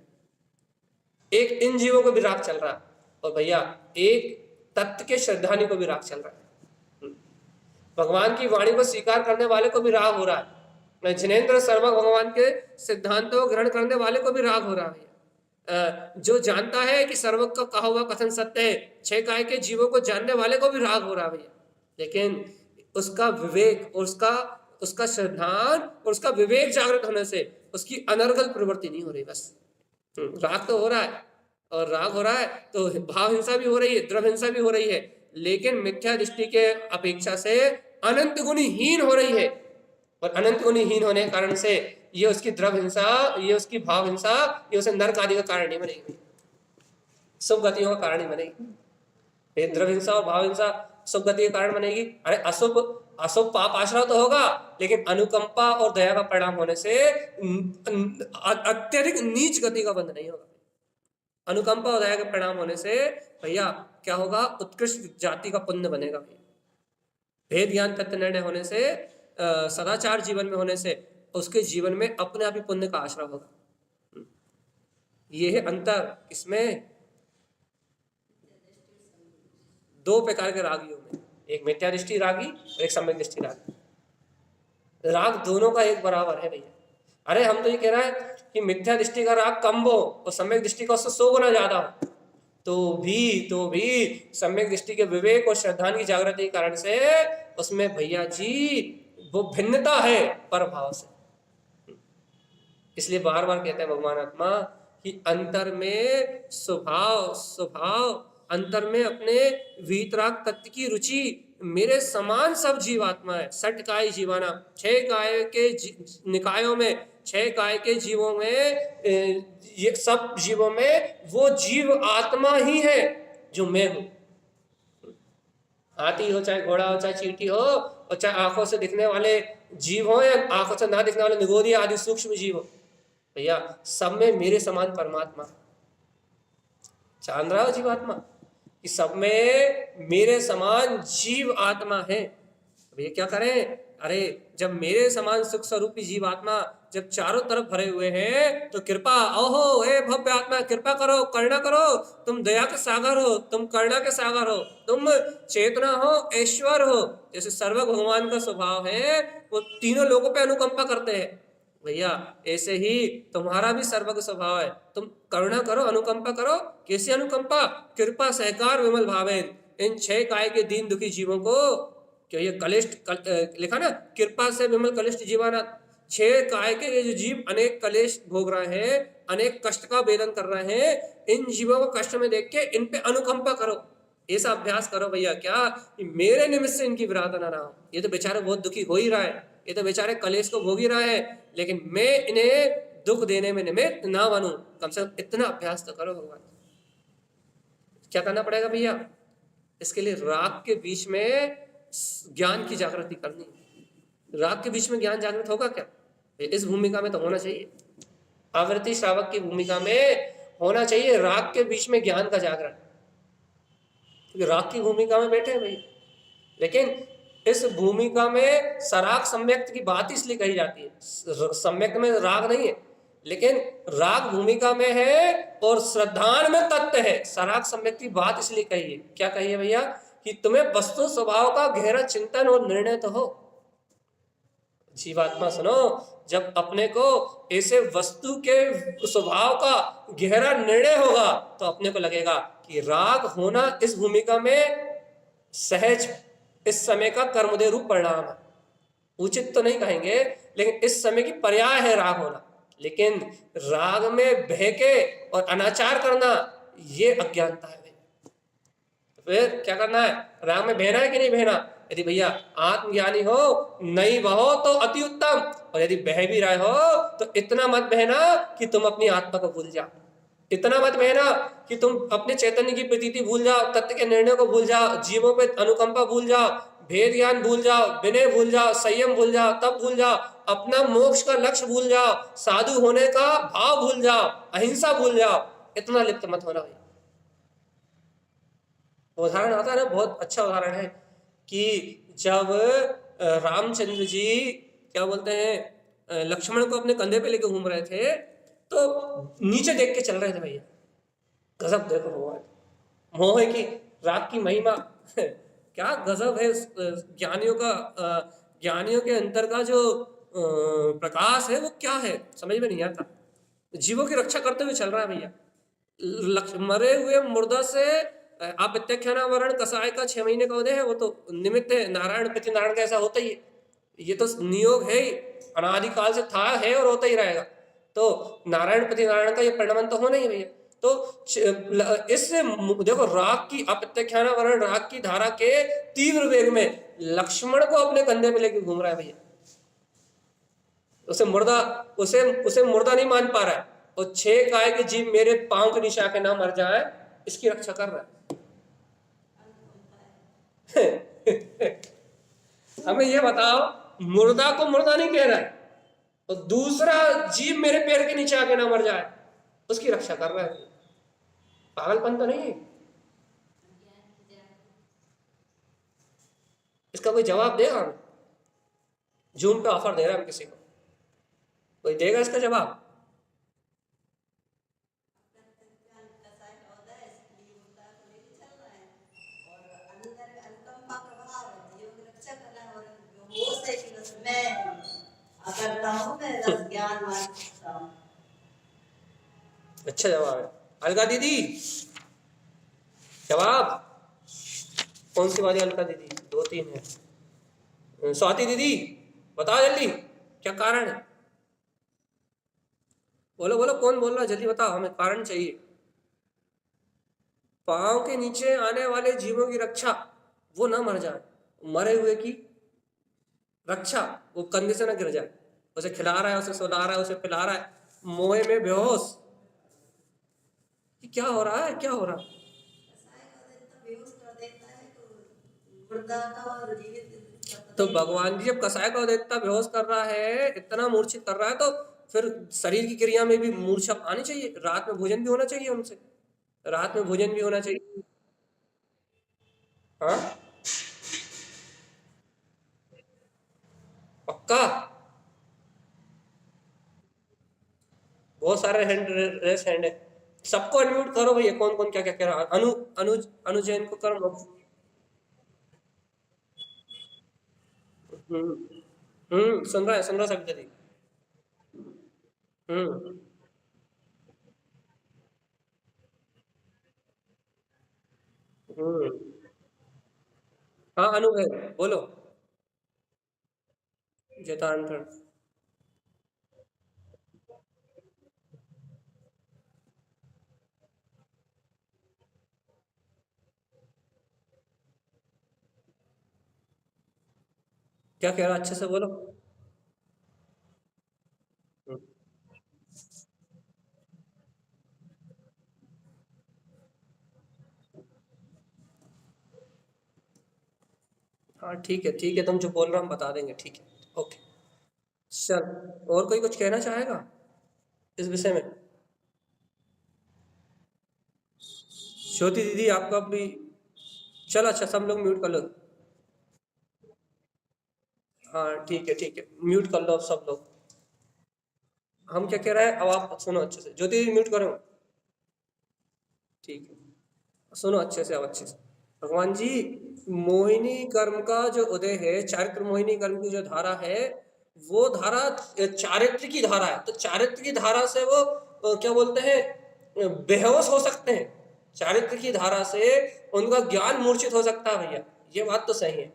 एक इन जीवों को भी राग चल रहा है, और भैया एक तत्व के श्रद्धानी को भी राग चल रहा है। भगवान की वाणी को स्वीकार करने वाले को भी राग हो रहा है, जिनेंद्र शर्मा भगवान के सिद्धांतों को ग्रहण करने वाले को भी राग हो रहा है। जो जानता है कि सर्वज्ञ का कहा हुआ कथन सत्य है, 6 काय के जीवों को जानने वाले को भी राग हो रहा है भैया। लेकिन उसका विवेक और उसका श्रद्धान और उसका विवेक जागृत होने से उसकी अनर्गल प्रवृत्ति नहीं हो रही। बस राग तो हो रहा है, और राग हो रहा है तो भाव हिंसा भी हो रही है, द्रव हिंसा भी हो रही है, लेकिन मिथ्या दृष्टि के अपेक्षा से अनंत गुणी हीन हो रही है। और अनंत गुणी हीन होने के कारण से ये उसकी द्रव हिंसा, ये उसकी भाव हिंसा, ये उसे नरक आदि का कारण नहीं बनेगी, शुभ गतियों का कारण नहीं बनेगी। द्रव हिंसा और भाव हिंसा शुभ गति के कारण बनेगी। अरे अशुभ पाप आश्रय तो होगा, लेकिन अनुकंपा और दया का परिणाम होने से अत्यधिक नीच गति का बंध नहीं होगा। अनुकंपा और दया के परिणाम होने से भैया क्या होगा, उत्कृष्ट जाति का पुण्य बनेगा भैया। भेद ज्ञान तत्व निर्णय होने से, सदाचार जीवन में होने से उसके जीवन में अपने आप ही पुण्य का आश्रय होगा। ये है अंतर इसमें 2 प्रकार के रागियों में, एक मिथ्या दृष्टि रागी और एक सम्यक दृष्टि रागी। राग दोनों का एक बराबर है भैया। अरे हम तो ये कह रहे हैं कि मिथ्या दृष्टि का राग कम हो और सम्यक दृष्टि का उससे 100 गुना ज्यादा हो, तो भी सम्यक दृष्टि के विवेक और श्रद्धान की जागृति के कारण से उसमें भैया जी वो भिन्नता है पर भाव से। इसलिए बार बार कहते हैं भगवान आत्मा कि अंतर में स्वभाव अंतर में अपने वीतराग तत्व की रुचि मेरे समान सब जीवात्मा है। 60 काय जीवाना, 6 काय के निकायों में, 6 काय के जीवों में, ये सब जीवों में वो जीव आत्मा ही है जो मैं हूं। हाथी हो चाहे घोड़ा हो चाहे चींटी हो और चाहे आंखों से दिखने वाले जीव हो या आंखों से ना दिखने वाले निगोदी आदि सूक्ष्म जीव हो, भैया सब में मेरे समान परमात्मा। जान रहा हो जीवात्मा कि सब में मेरे समान जीव आत्मा है। भैया क्या करें? अरे जब मेरे समान सुख स्वरूपी जीवात्मा जब चारों तरफ भरे हुए हैं तो कृपा, ओहो हे भव्य आत्मा कृपा करो, करुणा करो, तुम दया के सागर हो, तुम करुणा के सागर हो, तुम चेतना हो, ऐश्वर हो। जैसे सर्व भगवान का स्वभाव है वो तीनों लोगों पे अनुकंपा करते हैं, भैया ऐसे ही तुम्हारा भी सर्वज्ञ स्वभाव है। तुम करुणा करो, अनुकंपा करो। कैसी अनुकंपा? कृपा सहकार विमल भावेन, इन 6 काय के दीन दुखी जीवों को, क्यों ये लिखा ना, कृपा से विमल कलिष्ठ जीवाना। 6 काय के ये जो जीव अनेक कलेश भोग रहे हैं, अनेक कष्ट का वेदन कर रहे हैं, इन जीवों को कष्ट में देख के इन पे अनुकंपा करो। ऐसा अभ्यास करो भैया, क्या कि मेरे निमित्त से इनकी विराधना ना हो। ये तो बेचारे बहुत दुखी हो ही रहा है, ये तो बेचारे कलेश को भोग ही रहा है, लेकिन मैं इन्हें दुख देने में निमित्त ना बनूं। कम से कम इतना अभ्यास तो करो भगवान। क्या करना पड़ेगा भैया? इसके लिए राग के बीच में ज्ञान की जागृति करनी। राग के बीच में ज्ञान जागृत होगा क्या? इस भूमिका में तो होना चाहिए, आवृत्ति श्रावक की भूमिका में होना चाहिए राग के बीच में ज्ञान का जागरण। क्योंकि राग की भूमिका में बैठे हैं भाई, लेकिन इस भूमिका में सराग सम्यक्त की बात इसलिए कही जाती है। सम्यक्त में राग नहीं है, लेकिन राग भूमिका में है और श्रद्धान में तत्व है। सराग सम्यक्त की बात इसलिए कही है। क्या कही है भैया? कि तुम्हें वस्तु स्वभाव का गहरा चिंतन और निर्णय तो हो। जीवात्मा सुनो, जब अपने को ऐसे वस्तु के स्वभाव का गहरा निर्णय होगा तो अपने को लगेगा कि राग होना इस भूमिका में सहज इस समय का कर्मोदय रूप परिणाम है। उचित तो नहीं कहेंगे, लेकिन इस समय की पर्याय है राग होना। लेकिन राग में बहके और अनाचार करना ये अज्ञानता है। तो फिर क्या करना है? राग में बहना है कि नहीं बहना? यदि भैया आत्मज्ञानी हो, नहीं बहो तो अति उत्तम, और यदि बह भी रहे हो तो इतना मत बहना कि तुम अपनी आत्मा को भूल जाओ। इतना मत बहना कि तुम अपने चैतन्य की प्रतीति भूल जाओ, तत्व के निर्णय को भूल जाओ, जीवों पे अनुकंपा भूल जाओ, भेद ज्ञान भूल जाओ, विनय भूल जाओ, संयम भूल जाओ, तब भूल जाओ, अपना मोक्ष का लक्ष्य भूल जाओ, साधु होने का भाव भूल जाओ, अहिंसा भूल जाओ। इतना लिप्त मत होना भाई। उदाहरण आता है ना, बहुत अच्छा उदाहरण है कि जब रामचंद्र जी क्या बोलते हैं लक्ष्मण को अपने कंधे पे लेके घूम रहे थे तो नीचे देख के चल रहे थे भैया। गजब देखो भगवान, मोह की राग की महिमा क्या गजब है। ज्ञानियों का ज्ञानियों के अंतर का जो प्रकाश है वो क्या है समझ में नहीं आता। जीवों की रक्षा करते हुए चल रहा है भैया। मरे हुए मुर्दा से आप प्रत्यक्षाना वर्ण कसाय का 6 महीने का उदय है, वो तो निमित्त है। नारायण प्रति नारायण का ऐसा होता ही है, ये तो नियोग है ही, अनादिकाल से था है और होता ही रहेगा। तो नारायण प्रति नारायण का ये परिणमन तो होना ही भैया। तो इससे देखो राग की अप्रत्यक्षाना वर्ण राग की धारा के तीव्र वेग में लक्ष्मण को अपने कंधे पे लेके घूम रहा है भैया। उसे मुर्दा नहीं मान पा रहा है, और 6 काय के जीव मेरे पांव के नीचे आके ना मर जाए इसकी रक्षा कर रहा है। हमें ये बताओ, मुर्दा को मुर्दा नहीं कह रहा है और दूसरा जीव मेरे पैर के नीचे आके ना मर जाए उसकी रक्षा कर रहा है। पागलपन तो नहीं है? इसका कोई जवाब देगा? हम जूम पे ऑफर दे रहे हैं हम किसी को, कोई देगा इसका जवाब? अच्छा जवाब है। अलका दीदी जवाब कौन सी वाली? अलका दीदी 2-3 है। स्वाति दीदी बताओ जल्दी, क्या कारण है? बोलो बोलो, कौन बोल रहा है? जल्दी बताओ, हमें कारण चाहिए। पांव के नीचे आने वाले जीवों की रक्षा, वो ना मर जाए। मरे हुए की रक्षा, वो कंधे से ना गिर जाए। उसे खिला रहा है, उसे सुला रहा है, उसे पिला रहा है, मोहे में बेहोश। क्या हो रहा है? क्या हो रहा है? तो भगवान जी जब कसाय का उदय इतना बेहोश कर रहा है, इतना मूर्छित कर रहा है, तो फिर शरीर की क्रिया में भी मूर्छा आनी चाहिए। रात में भोजन भी होना चाहिए उनसे, रात में भोजन भी होना चाहिए। हाँ, पक्का। बहुत सारे हैंड रेस हैंड है। सबको अनम्यूट करो भैया, कौन कौन क्या क्या कह रहा है। अनुज अनुज जैन को करो। हम्म सुन रहा है, सुन रहा है सभी। हम्म हम्म हाँ अनु है, बोलो। जतांतर। क्या कह रहा है, अच्छे से बोलो। हम्म, हाँ ठीक है, ठीक है, तुम जो बोल रहे हो हम बता देंगे, ठीक है। ओके। चल, और कोई कुछ कहना चाहेगा इस विषय में? ज्योति दीदी आपका भी। चल अच्छा, सब लोग म्यूट कर लो। हाँ ठीक है, ठीक है, म्यूट कर लो अब सब लोग। हम क्या कह रहे हैं, अब आप सुनो अच्छे से। ज्योति दीदी म्यूट करो। ठीक है, सुनो अच्छे से, अब अच्छे से। भगवान जी, मोहिनी कर्म का जो उदय है, चारित्र मोहिनी कर्म की जो धारा है, वो धारा चारित्र की धारा है। तो चारित्र की धारा से वो क्या बोलते हैं, बेहोश हो सकते हैं। चारित्र की धारा से उनका ज्ञान मूर्छित हो सकता है भैया, ये बात तो सही है।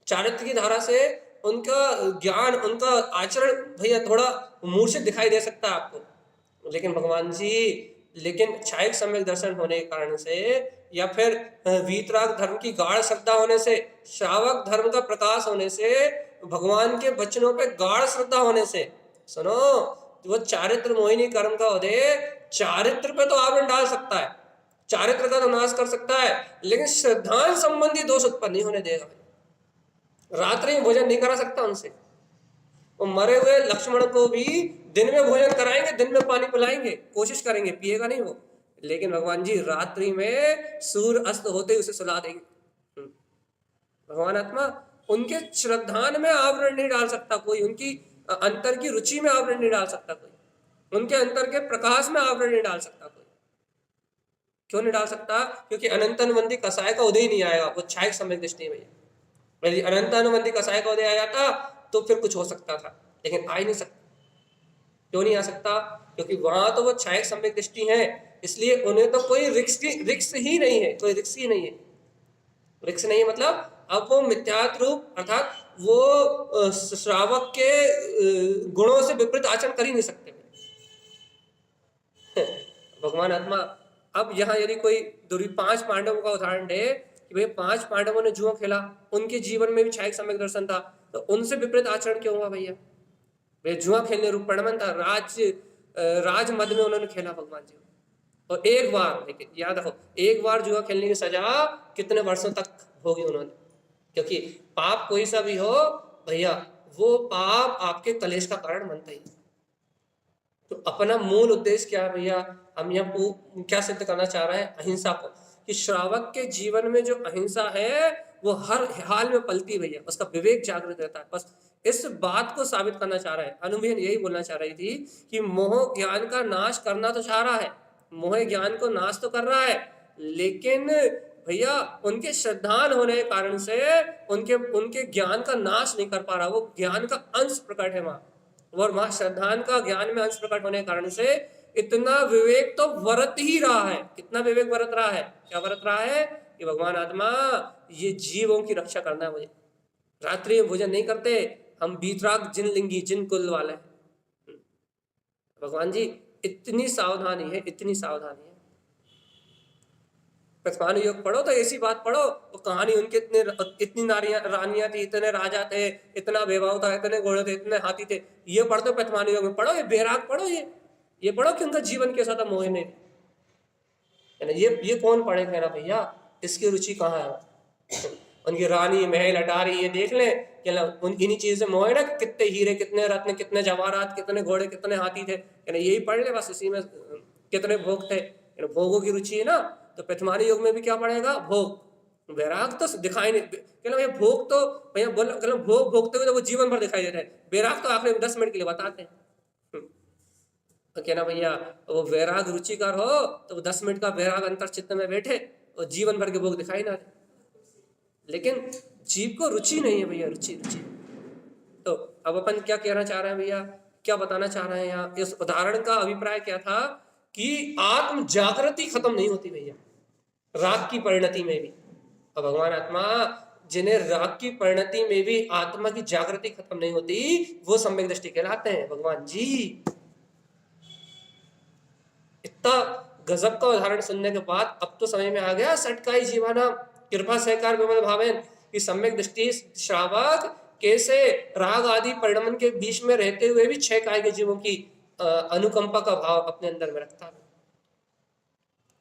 चारित्र की धारा से उनका ज्ञान, उनका आचरण भैया थोड़ा मूर्छित दिखाई दे सकता है आपको। लेकिन भगवान जी, लेकिन क्षायिक सम्यक दर्शन होने के कारण से, या फिर वीतराग धर्म की गाढ़ श्रद्धा होने से, श्रावक धर्म का प्रकाश होने से, भगवान के वचनों पे गाढ़ श्रद्धा होने से, सुनो, वो चारित्र मोहिनी कर्म का उदय चारित्र पे तो आवरण डाल सकता है, चारित्र का तो नाश कर सकता है, लेकिन श्रद्धान संबंधी दोष उत्पन्न नहीं होने देगा। रात्रि में भोजन नहीं करा सकता उनसे। वो मरे हुए लक्ष्मण को भी दिन में भोजन कराएंगे, दिन में पानी पिलाएंगे, कोशिश करेंगे, पिएगा नहीं वो। लेकिन भगवान जी रात्रि में सूर्य अस्त होते ही उसे सुला देंगे। भगवान आत्मा, उनके श्रद्धान में आवरण नहीं डाल सकता कोई, उनकी अंतर की रुचि में आवरण नहीं डाल सकता कोई, उनके अंतर के प्रकाश में आवरण नहीं डाल सकता कोई। क्यों नहीं डाल सकता? क्योंकि अनंत अनुबंधी कसाय का उदय ही नहीं आएगा, वो क्षायिक सम्यक दृष्टि है भैया। यदि अनंत अनुबंधी कसाय का उदय आ जाता तो फिर कुछ हो सकता था, लेकिन आ ही नहीं सकता। क्यों नहीं आ सकता? क्योंकि वहां तो वो क्षायक सम्यक दृष्टि है, इसलिए उन्हें तो कोई रिक्स ही नहीं है, कोई रिक्स ही नहीं है। रिक्स नहीं है मतलब, अब वो मिथ्यात्व रूप अर्थात वो श्रावक के गुणों से विपरीत आचरण कर ही नहीं सकते। भगवान आत्मा, अब यहाँ यदि कोई पांच पांडवों का उदाहरण दे कि भाई पांच पांडवों ने जुआ खेला, उनके जीवन में भी क्षायिक सम्यक दर्शन था, तो उनसे विपरीत आचरण क्यों हुआ भैया? वे जुआ खेलने रूप परिणमन था, राज मद में उन्होंने खेला भगवान जी। और एक बार, लेकिन याद रखो, एक बार जुआ खेलने की सजा कितने वर्षों तक होगी उन्होंने, क्योंकि पाप कोई सा भी हो भैया, वो पाप आपके कलेश का कारण बनता ही। तो अपना मूल उद्देश्य क्या है भैया? हम यहाँ क्या सिद्ध करना चाह रहे हैं? अहिंसा को, कि श्रावक के जीवन में जो अहिंसा है वो हर हाल में पलती भैया, उसका विवेक जागृत रहता है। बस इस बात को साबित करना चाह रहा है। अनुबेन यही बोलना चाह रही थी कि मोह ज्ञान का नाश करना तो चाह रहा है, मोह ज्ञान को नाश तो कर रहा है, लेकिन भैया उनके श्रद्धान होने के कारण से उनके उनके ज्ञान का नाश नहीं कर पा रहा, वो ज्ञान का अंश प्रकट है वहां। और वहां श्रद्धान का ज्ञान में अंश प्रकट होने के कारण से इतना विवेक तो वरत ही रहा है। कितना विवेक वरत रहा है? क्या वरत रहा है? कि भगवान आत्मा, ये जीवों की रक्षा करना है मुझे। रात्रि में भोजन नहीं करते हम, बीतराग जिन लिंगी जिन कुल वाले हैं। भगवान जी, इतनी सावधानी है, इतनी सावधानी है। प्रथमान योग पढ़ो तो ऐसी बात पढ़ो, वो कहानी उनके इतने, इतनी नारियां रानियां थी, इतने राजा थे, इतना वैभव था, इतने घोड़े थे, इतने हाथी थे। ये पढ़ते प्रथमान योग में पढ़ो, ये बैराग पढ़ो, ये पढ़ो कि उनका जीवन कैसा था, मोह ने। ये कौन पढ़ेगा ना भैया, इसकी रुचि कहाँ है? उनकी रानी महल अटारी ये देख लें कि उन इन्हीं चीज से मोह है ना, कितने हीरे, कितने रत्न, कितने जवाहरात, कितने घोड़े, कितने हाथी थे, यही पढ़ ले बस, इसी में कितने भोग थे। भोगों की रुचि है ना, तो प्रथमानी युग में भी क्या पड़ेगा, भोग। वैराग तो दिखाई नहीं, भैया भोग तो भैया बोलो, भोग भोगते हुए तो वो जीवन भर दिखाई देते हैं, वैराग तो आखिरी 10 मिनट के लिए बताते हैं। तो कहना भैया वो वैराग रुचिकर हो तो वो 10 मिनट का वैराग अंतर चित्त में बैठे और जीवन भर के भोग दिखाई ना दे, लेकिन जीव को रुचि नहीं है भैया, रुचि रुचि। तो अब अपन क्या कहना चाह रहे हैं भैया, क्या बताना चाह रहे हैं यहाँ, इस उदाहरण का अभिप्राय क्या था कि आत्म जागृति खत्म नहीं होती भैया राग की परिणति में भी। और भगवान आत्मा जिन्हें राग की परिणति में भी आत्मा की जागृति खत्म नहीं होती, वो सम्यक दृष्टि कहलाते हैं भगवान जी। इतना गजब का उदाहरण सुनने के बाद अब तो समझ में आ गया, सटकाई जीवाना कृपा सहकार विमल भावेन की सम्यक दृष्टि श्रावक कैसे राग आदि परिणमन के बीच में रहते हुए भी 6 काय के जीवों की अनुकंपा का भाव अपने अंदर में रखता है,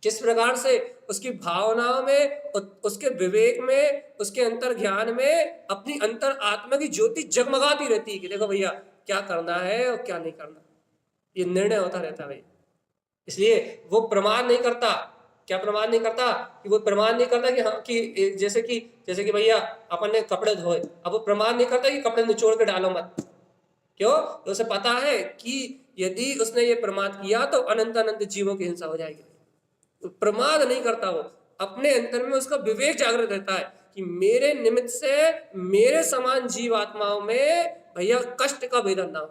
किस प्रकार से उसकी भावनाओं में, उसके विवेक में, उसके अंतर ज्ञान में अपनी अंतर आत्मा की ज्योति जगमगाती रहती है कि देखो भैया क्या करना है और क्या नहीं करना, ये निर्णय होता रहता है भैया। इसलिए वो प्रमाण नहीं करता, क्या प्रमाण नहीं करता कि वो प्रमाण नहीं करता कि हाँ कि जैसे कि भैया अपन ने कपड़े धोए, अब वो प्रमाण नहीं करता कि कपड़े निचोड़ के डालो मत, क्यों, तो उसे पता है कि यदि उसने ये प्रमाद किया तो अनंत अनंत जीवों की हिंसा हो जाएगी। तो प्रमाद नहीं करता, वो अपने अंतर में उसका विवेक जागृत रहता है कि मेरे निमित्त से मेरे समान जीव आत्माओं में भैया कष्ट का भेदन ना हो,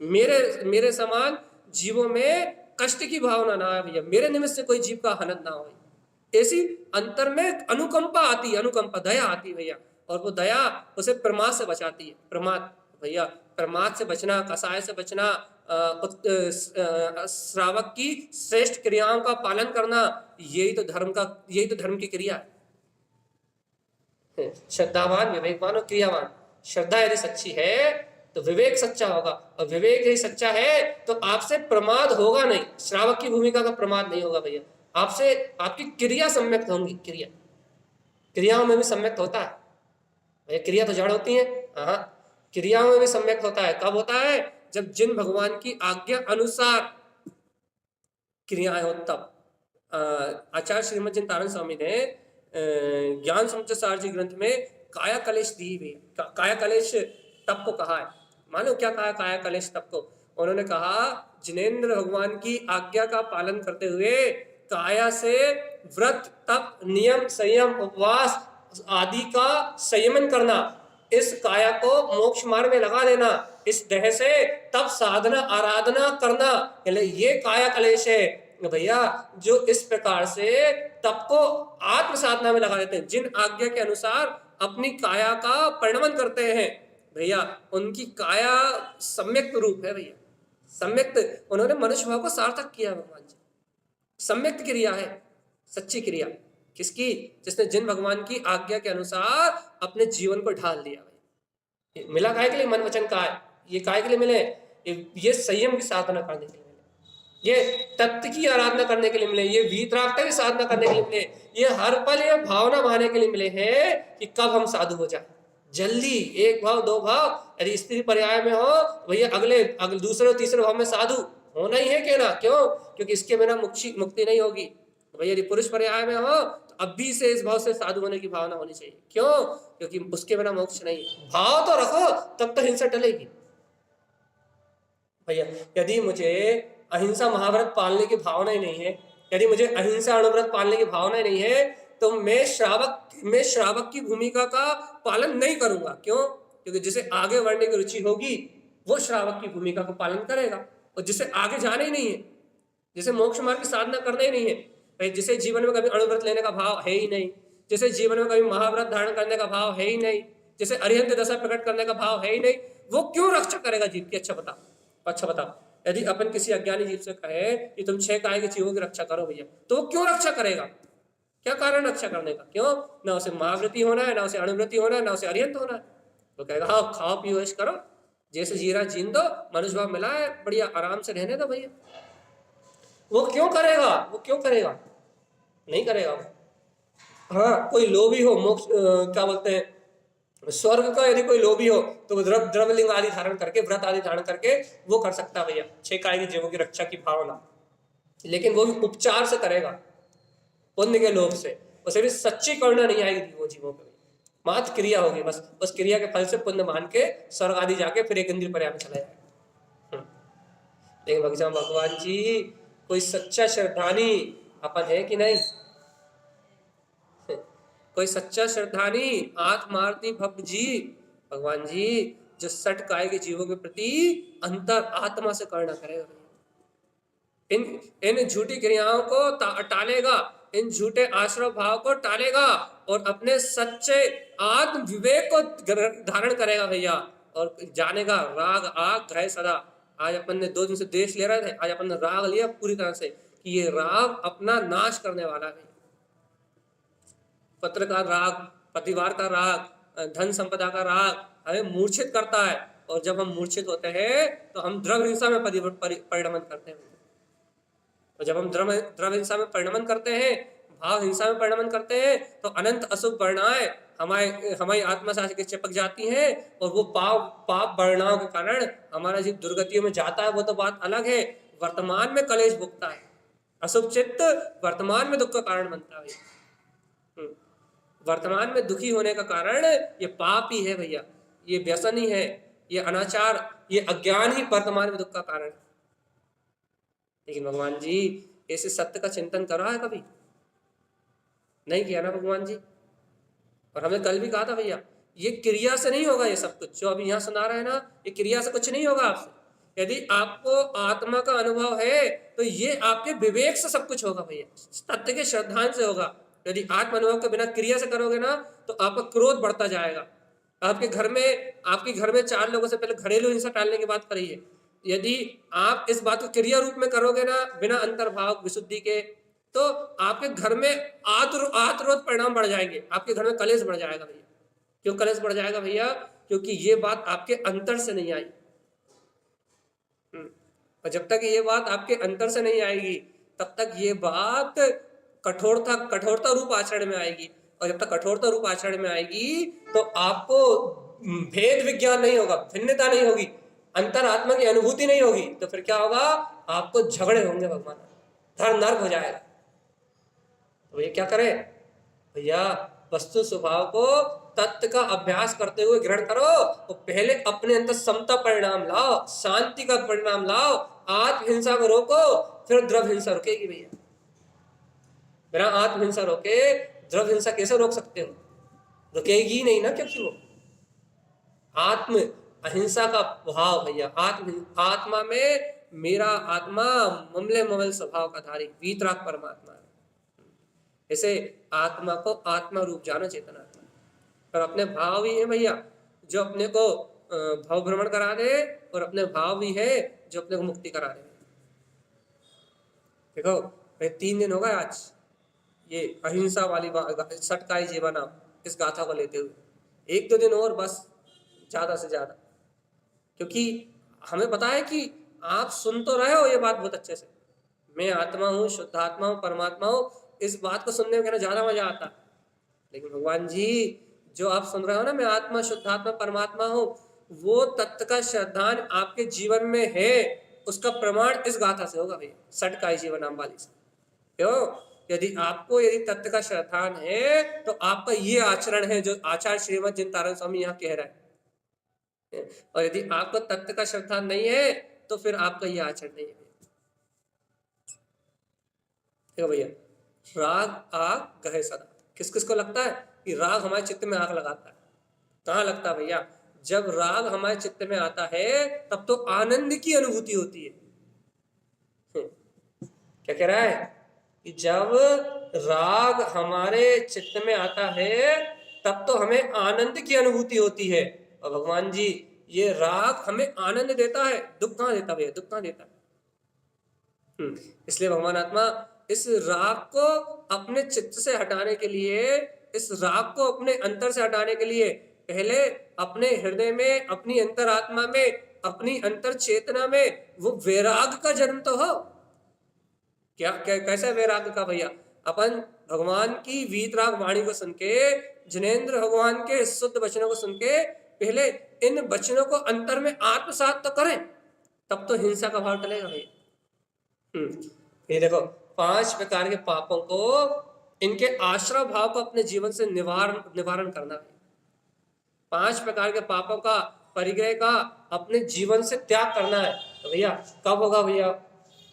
मेरे समान जीवों में कष्ट की भावना ना आए भैया, मेरे निमित्त से कोई जीव का हनन ना हो, ऐसी अंतर में अनुकंपा आती है, अनुकंपा दया आती है भैया, और वो दया उसे प्रमाद से बचाती है। प्रमाद भैया, प्रमाद से बचना, कसाय से बचना, श्रावक की श्रेष्ठ क्रियाओं का पालन करना, यही तो धर्म की क्रिया है। श्रद्धावान, विवेकवान और क्रियावान। श्रद्धा यदि सच्ची है तो विवेक सच्चा होगा, और विवेक यदि सच्चा है तो आपसे प्रमाद होगा नहीं, श्रावक की भूमिका का प्रमाद नहीं होगा भैया, आपसे आपकी क्रिया सम्यक्त होंगी। क्रियाओं में भी सम्यक्त होता है भैया, क्रिया तो जड़ होती है, हाँ, क्रियाओं में भी सम्यक्त होता है। कब होता है, जब जिन भगवान की आज्ञा अनुसार क्रियाएं हो तब। आचार्य श्रीमद चिंतानंद स्वामी ने ज्ञान समुच्चय सार जी ग्रंथ में काया कलेश दी हुई, काया कलेश तप को कहा है। मानो क्या कहा काया कलेश तप को, उन्होंने कहा जिनेंद्र भगवान की आज्ञा का पालन करते हुए काया से व्रत, तप, नियम, संयम, उपवास आदि का संयमन करना, इस काया को मोक्ष मार्ग में लगा देना, इस देह से तब साधना आराधना करना, ये काया कलेश है भैया। जो इस प्रकार से तप को आत्म साधना में लगा देते हैं, जिन आज्ञा के अनुसार अपनी काया का परिणमन करते हैं भैया, उनकी काया सम्यक रूप है भैया, सम्यक, उन्होंने मनुष्य भाव को सार्थक किया भगवान जी। सम्यक क्रिया है, सच्ची क्रिया किसकी, जिसने जिन भगवान की आज्ञा के अनुसार अपने जीवन को ढाल दिया भाई। मिला काय के लिए मन वचन काय, ये काय के लिए मिले, ये संयम की साधना करने के लिए मिले, ये तत्व की आराधना करने के लिए मिले, ये वीतरागता की साधना करने के लिए मिले, ये हर पल ये भावना बहाने के लिए मिले हैं कि कब हम साधु हो जाए जल्दी। एक भाव दो भाव, यदि स्त्री पर्याय में हो भैया अगले दूसरे और तीसरे भाव में साधु होना ही है, कहना क्यों, क्योंकि इसके बिना मुक्ति नहीं होगी। भैया यदि पुरुष पर्याय में हो तो अब भी से इस भाव से साधु होने की भावना होनी चाहिए, क्यों, क्योंकि उसके बिना मोक्ष नहीं। भाव तो रखो तब तो हिंसा टलेगी भैया। यदि मुझे अहिंसा महाव्रत पालने की भावना ही नहीं है, यदि मुझे अहिंसा अणुव्रत पालने की भावना ही नहीं है, तो मैं श्रावक की भूमिका का पालन नहीं करूंगा। क्यों, क्योंकि जिसे आगे बढ़ने की रुचि होगी वो श्रावक की भूमिका का पालन करेगा, और जिसे आगे जाना ही नहीं है, जिसे मोक्ष मार्ग की साधना करना ही नहीं है, जिसे जीवन में कभी अणुव्रत लेने का भाव है ही नहीं, जिसे जीवन में कभी महाव्रत धारण करने का भाव है ही नहीं, जिसे अरिहंत दशा प्रकट करने का भाव है ही नहीं, वो क्यों रक्षा करेगा जीव की। अच्छा बताओ, यदि अपन किसी अज्ञानी जीव से कहे कि तुम 6 काय के जीवों की रक्षा करो भैया, तो वो क्यों रक्षा करेगा, क्या कारण रक्षा करने का, क्यों, ना उसे महाव्रती होना है, ना उसे अणुव्रती होना है, ना उसे अरिहंत होना है। तो कहेगा हाँ खाओ पियो ऐश करो, जैसे जीरा जीन दो, मनुष्य भाव मिला है, बढ़िया आराम से रहने दो भैया। वो क्यों करेगा, नहीं करेगा वो। हाँ, कोई लोभी हो, मोक्ष क्या बोलते हैं, स्वर्ग का यदि कोई लोभी हो तो वो द्रव्यलिंग आदि धारण करके, व्रत आदि धारण करके वो कर सकता है भैया, 6 काय की जीवों की रक्षा की भावना। लेकिन वो भी उपचार से करेगा, पुण्य के लोभ से। उसे भी सच्ची करुणा नहीं आएगी वो जीवों पे, मात्र क्रिया होगी बस, उस क्रिया के फल से पुण्य मान के स्वर्ग आदि जाके फिर एक इंद्रिय पर्याय में चला जाएगा। लेकिन भगवान जी, कोई सच्चा श्रद्धानी अपन है कि नहीं? कोई सच्चा श्रद्धानी आत्मार्थी भक्त जी, भगवान जी, जो सट काय के जीवों के प्रति अंतर आत्मा से करना करेगा, इन इन झूठी क्रियाओं को टालेगा, इन झूठे आश्रव भाव को टालेगा और अपने सच्चे आत्म विवेक को धारण करेगा भैया, और जानेगा राग आग घय सदा। आज अपन ने 2 दिन से देश ले रहे थे, आज अपन ने राग लिया पूरी तरह से कि ये राग अपना नाश करने वाला है। पत्र का राग, परिवार का राग, धन संपदा का राग हमें मूर्छित करता है, और जब हम मूर्छित होते हैं तो हम द्रव्य हिंसा में परिणमन करते हैं। और जब हम द्रव्य हिंसा में परिणमन करते हैं, भाव हिंसा में परिणमन करते हैं, तो अनंत अशुभ वर्णाएं हमारी आत्मा से आके चिपक जाती हैं, और वो पाप वर्णाओं के कारण हमारा जीव दुर्गतियों में जाता है, वो तो बात अलग है। वर्तमान में कलेश भुगता है, अशुभ चित्त वर्तमान में दुख का कारण बनता है। वर्तमान में दुखी होने का कारण ये पाप ही है भैया, ये व्यसन ही है, ये अनाचार, ये अज्ञान ही वर्तमान में दुख का कारण है। लेकिन भगवान जी, ऐसे सत्य का चिंतन करा है कभी? नहीं किया ना भगवान जी। और हमने कल भी कहा था भैया, ये क्रिया से नहीं होगा, ये सब कुछ जो अभी यहाँ सुना रहे हैं ना, ये क्रिया से कुछ नहीं होगा आपसे। यदि आपको आत्मा का अनुभव है तो ये आपके विवेक से सब कुछ होगा भैया, सत्य के श्रद्धांत से होगा। यदि आत्म अनुभव के बिना क्रिया से करोगे ना तो आपका क्रोध बढ़ता जाएगा। आपके घर में 4 लोगों से पहले घरेलू हिंसा टालने की बात करी है। यदि आप इस बात को क्रिया रूप में करोगे ना, बिना अंतर्भाव विशुद्धि के, तो आपके घर में आत्रोध परिणाम बढ़ जाएंगे, आपके घर में कलेश बढ़ जाएगा भैया। क्यों कलेश बढ़ जाएगा भैया? क्योंकि ये बात आपके अंतर से नहीं आई। और जब तक ये बात आपके अंतर से नहीं आएगी तब तक ये बात कठोरता रूप आचरण में आएगी। और जब तक कठोरता रूप आचरण में आएगी तो आपको भेद विज्ञान नहीं होगा, भिन्नता नहीं होगी, अंतर आत्मा की अनुभूति नहीं होगी। तो फिर क्या होगा? आपको झगड़े होंगे भगवान, धर नर्क हो जाएगा। तो ये क्या करे भैया? वस्तु स्वभाव को तत्व का अभ्यास करते हुए ग्रहण करो, तो पहले अपने अंदर समता परिणाम लाओ, शांति का परिणाम लाओ, आत्म हिंसा को रोको, फिर द्रव्य हिंसा रुकेगी भैया। बिना आत्म हिंसा रोके द्रव्य हिंसा कैसे रोक सकते हो? रुकेगी नहीं ना, क्योंकि वो आत्म अहिंसा का भाव भैया। आत्मा में मेरा आत्मा ममले ममल स्वभाव का धारी वीतराग परमात्मा है। ऐसे आत्मा को आत्मा रूप जानो, चेतना आत्मा। और अपने भाव भी है भैया जो अपने को भाव भ्रमण करा दे, और अपने भाव भी है जो अपने को मुक्ति करा दे। देखो भाई, 3 दिन हो गए आज ये अहिंसा वाली सटकाई जीवन इस गाथा को लेते हुए, 1-2 दिन और बस, ज्यादा से ज्यादा। क्योंकि हमें पता है कि आप सुन तो रहे हो ये बात बहुत अच्छे से, मैं आत्मा हूँ, शुद्ध आत्मा हूँ, परमात्मा हूँ, इस बात को सुनने में ज्यादा मजा आता। लेकिन भगवान जी, जो आप सुन रहे हो ना, मैं आत्मा, शुद्ध आत्मा, परमात्मा हूँ, वो तत्व का श्रद्धान आपके जीवन में है, उसका प्रमाण इस गाथा से होगा भैया, सटकाई जीवन नाम वाली से। क्यों? यदि तत्व का श्रद्धान है तो आपका ये आचरण है जो आचार्य श्रीमद जिनतारण स्वामी यहाँ कह रहा है। और यदि आपको तत्व का श्रद्धान नहीं है तो फिर आपका ये आचरण नहीं है। देखो भैया, राग आग गहे सदा, किस किस को लगता है कि राग हमारे चित्त में आग लगाता है? कहाँ लगता है भैया? जब राग हमारे चित्त में आता है तब तो आनंद की अनुभूति होती है। क्या कह रहा है कि जब राग हमारे चित्त में आता है तब तो हमें आनंद की अनुभूति होती है। और भगवान जी, ये राग हमें आनंद देता है, दुख कहाँ देता भैया? दुख कहाँ देता? इसलिए भगवान आत्मा इस राग को अपने चित्त से हटाने के लिए, इस राग को अपने अंतर से हटाने के लिए, पहले अपने हृदय में, अपनी अंतरात्मा में, अपनी अंतर चेतना में वो वैराग का जन्म तो हो। क्या कैसे वैराग का भैया? अपन भगवान की वीतराग वाणी को सुन के, जिनेंद्र भगवान के शुद्ध वचनों को सुन के पहले इन वचनों को अंतर में आत्मसात तो करें, तब तो हिंसा का भाव टलेगा भाई। ये देखो 5 प्रकार के पापों को, इनके आश्रय भाव को अपने जीवन से निवारण करना है। 5 प्रकार के पापों का परिग्रह का अपने जीवन से त्याग करना है। तो भैया कब होगा भैया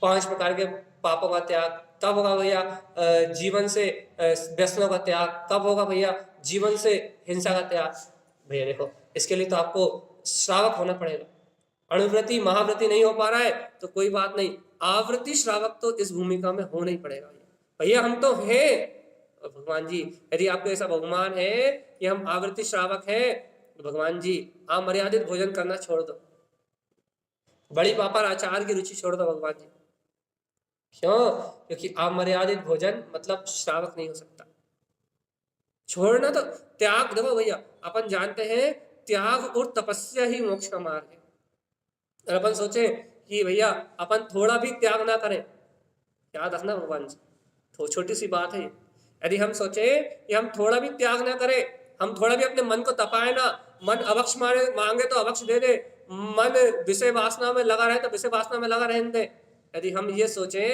5 प्रकार के पापों का त्याग? कब होगा भैया जीवन से व्यसनों का त्याग? कब होगा भैया जीवन से हिंसा का त्याग? भैया देखो इसके लिए तो आपको श्रावक होना पड़ेगा। अणुव्रती महाव्रती नहीं हो पा रहा है तो कोई बात नहीं, आवृत्ति श्रावक तो इस भूमिका में होना ही पड़ेगा भैया। हम तो हैं भगवान जी, यदि आपको ऐसा बहुमान है कि हम आवृत्ति श्रावक हैं तो भगवान जी आप मर्यादित भोजन करना छोड़ दो, बड़ी पापा आचार की रुचि छोड़ दो भगवान जी। क्यों? क्योंकि अमर्यादित भोजन मतलब श्रावक नहीं हो सकता। छोड़ना तो त्याग, देखो भैया अपन जानते हैं त्याग और तपस्या ही मोक्ष का मार्ग है। और अपन सोचे कि भैया अपन थोड़ा भी त्याग ना करें, याद रखना भगवान जी तो छोटी सी बात है। यदि हम सोचे कि हम थोड़ा भी त्याग ना करें, हम थोड़ा भी अपने मन को तपाए ना, मन अभक्ष मांगे तो अभक्ष दे दे, मन विषय वासना में लगा रहे तो विषय वासना में लगा रहने दे। यदि हम ये सोचे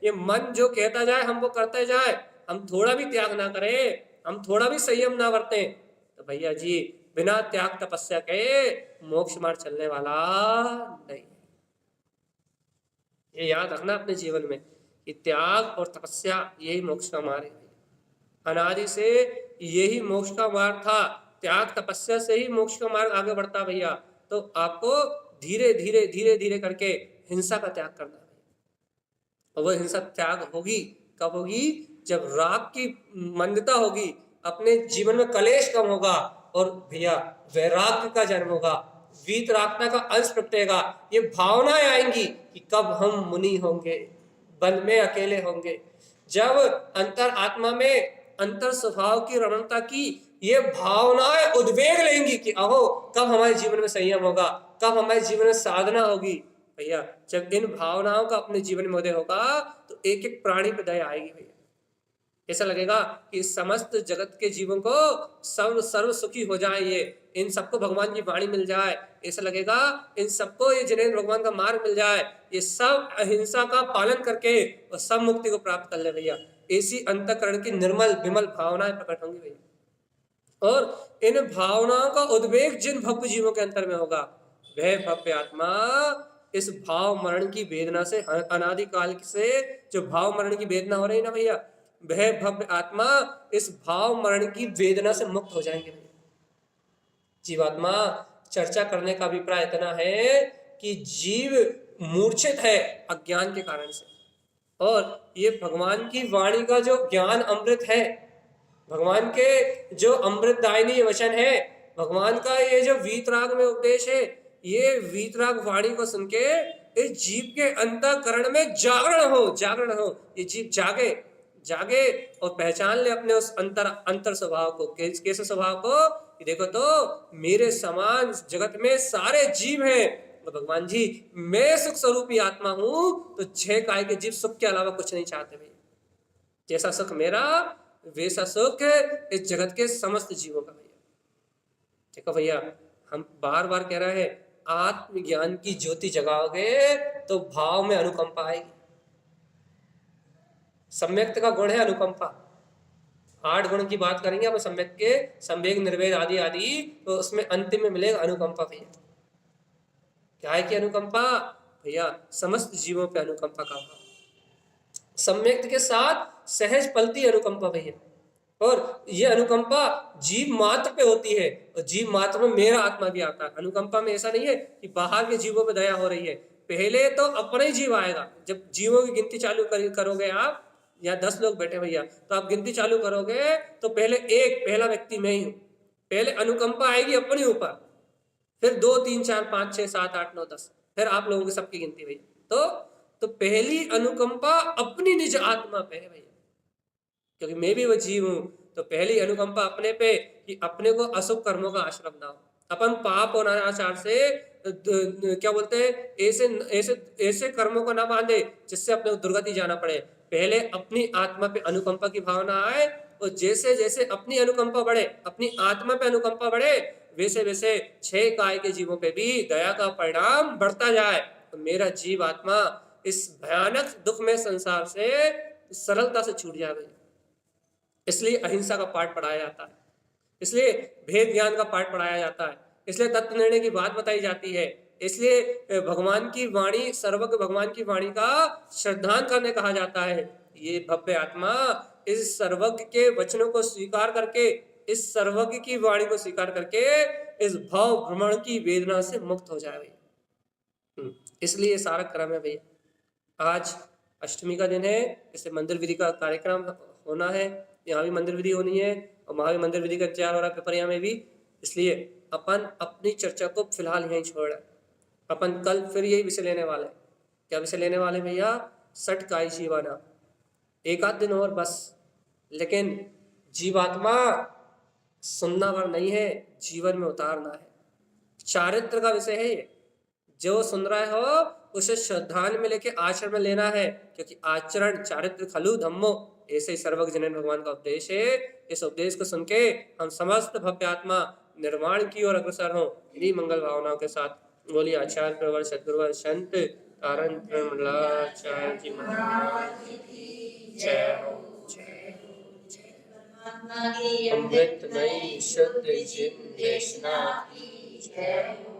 ये मन जो कहता जाए हम वो करते जाए, हम थोड़ा भी त्याग ना करें, हम थोड़ा भी संयम ना बरतें, तो भैया जी बिना त्याग तपस्या के मोक्ष मार्ग चलने वाला नहीं। ये याद रखना अपने जीवन में कि त्याग और तपस्या यही मोक्ष का मार्ग है। अनादि से यही मोक्ष का मार्ग था, त्याग तपस्या से ही मोक्ष का मार्ग आगे बढ़ता भैया। तो आपको धीरे धीरे धीरे धीरे करके हिंसा का त्याग करना है। और वह हिंसा त्याग होगी कब होगी? जब राग की मंदता होगी, अपने जीवन में कलेश कम होगा और भैया वैराग्य का जन्म होगा, वीतरागता का अंश प्रगटेगा। ये भावनाएं आएंगी कि कब हम मुनि होंगे, वन में अकेले होंगे। जब अंतर आत्मा में अंतर स्वभाव की रमणता की ये भावनाएं उद्वेग लेंगी कि अहो कब हमारे जीवन में संयम होगा, कब हमारे जीवन में साधना होगी। भैया जब इन भावनाओं का अपने जीवन में उदय होगा तो एक एक प्राणी पे दया आएगी भैया। ऐसा लगेगा कि समस्त जगत के जीवन को सर्व सुखी हो जाए, ये इन सबको भगवान की वाणी मिल जाए। ऐसा लगेगा इन सबको ये जिनेंद्र भगवान का मार्ग मिल जाए, ये सब अहिंसा का पालन करके और सब मुक्ति को प्राप्त कर ले भैया। ऐसी अंतःकरण की निर्मल विमल भावनाएं प्रकट होंगी भैया। और इन भावनाओं का उद्वेग जिन भव्य जीवों के अंतर में होगा, वह भव्य आत्मा इस भाव मरण की वेदना से, अनादिकाल से जो भाव मरण की वेदना हो रही ना भैया, वह भव्य आत्मा इस भाव मरण की वेदना से मुक्त हो जाएंगे भैया। जीवात्मा चर्चा करने का अभिप्राय इतना है कि जीव मूर्छित है अज्ञान के कारण से, और ये भगवान की वाणी का जो ज्ञान अमृत है, भगवान के जो अमृतदायिनी वचन है, भगवान का ये जो वीतराग में उपदेश है, ये वीतराग वाणी को सुन के इस जीव के अंतःकरण में जागरण हो, ये जीव जागे और पहचान ले अपने उस अंतर स्वभाव को। कैसे स्वभाव को? कि देखो तो मेरे समान जगत में सारे जीव हैं, तो भगवान जी मैं सुख स्वरूपी आत्मा हूं, तो 6 काय के जीव सुख के अलावा कुछ नहीं चाहते भैया। जैसा सुख मेरा वैसा सुख इस जगत के समस्त जीवों का भैया। देखो भैया हम बार बार कह रहे हैं, आत्मज्ञान की ज्योति जगाओगे तो भाव में अनुकंपा आएगी। सम्यक्त का गुण है अनुकंपा। 8 गुण की बात करेंगे अब सम्यक के, संवेग निर्वेद आदि आदि, तो उसमें अंतिम में मिलेगा अनुकंपा भैया। क्या है कि अनुकंपा भैया? समस्त जीवों पे अनुकंपा का भाव, सम्यक्त के साथ सहज पलती अनुकंपा भैया। और ये अनुकंपा जीव मात्र पे होती है, और जीव मात्र में मेरा आत्मा भी आता है। अनुकंपा में ऐसा नहीं है कि बाहर के जीवों पे दया हो रही है, पहले तो अपना ही जीव आएगा। जब जीवों की गिनती चालू करोगे आप, या 10 लोग बैठे भैया, तो आप गिनती चालू करोगे तो पहला व्यक्ति मैं ही हूं। पहले अनुकंपा आएगी अपने ऊपर, फिर 2 3 4 5 6 7 8 9 10, फिर आप लोगों की सबकी गिनती भैया। तो पहली अनुकंपा अपनी निज आत्मा पे है भैया, क्योंकि मैं भी वो जीव हूं। तो पहली अनुकंपा अपने पे कि अपने को अशुभ कर्मों का आश्रम ना हो। अपन पाप और अनाचार से क्या बोलते हैं, ऐसे ऐसे ऐसे कर्मों को ना बांधे जिससे अपने को दुर्गति जाना पड़े। पहले अपनी आत्मा पे अनुकंपा की भावना आए, और जैसे जैसे अपनी अनुकंपा बढ़े, अपनी आत्मा पे अनुकंपा बढ़े, वैसे वैसे 6 काय के जीवों पे भी दया का परिणाम बढ़ता जाए, तो मेरा जीव आत्मा इस भयानक दुख में संसार से सरलता से छूट जाए। इसलिए अहिंसा का पाठ पढ़ाया जाता है, इसलिए भेद ज्ञान का पाठ पढ़ाया जाता है, इसलिए तत्व निर्णय की बात बताई जाती है, इसलिए भगवान की वाणी, सर्वज्ञ भगवान की वाणी का श्रद्धान करने कहा जाता है। ये भव्य आत्मा इस सर्वज्ञ के वचनों को स्वीकार करके, इस सर्वज्ञ की वाणी को स्वीकार करके इस भाव भ्रमण की वेदना से मुक्त हो जाए। इसलिए सारा क्रम है भैया। आज अष्टमी का दिन है, इससे मंदिर विधि का कार्यक्रम होना है, यहाँ भी मंदिर विधि होनी है और वहाँ भी मंदिर विधि का इंतजार हो रहा है, पिपरिया में भी। इसलिए अपन अपनी चर्चा को फिलहाल यहीं छोड़ रहे हैं। अपन कल फिर यही विषय लेने वाले हैं। क्या विषय लेने वाले भैया? सटकाई जीवाना। एक आध दिन और बस, लेकिन जीवात्मा सुनना भर नहीं है, जीवन में उतारना है। चारित्र का विषय है ये। जो सुन रहे हो उसे श्रद्धान में लेके आचरण में लेना है, क्योंकि आचरण चारित्र खलु धम्मो, ऐसे ही सर्वज्ञ जनन भगवान का उपदेश है। इस उपदेश को सुन के हम समस्त भव्य आत्मा निर्माण की ओर अग्रसर हों, इन्हीं मंगल भावनाओं के साथ। बोलिए आचार्य प्रवर सद्गुरुवर संत तारण मंगलाचार्य जी महाराज की जय हो, जय हो, जय हो। अमृत नई शुद्ध जिन देशना की जय हो।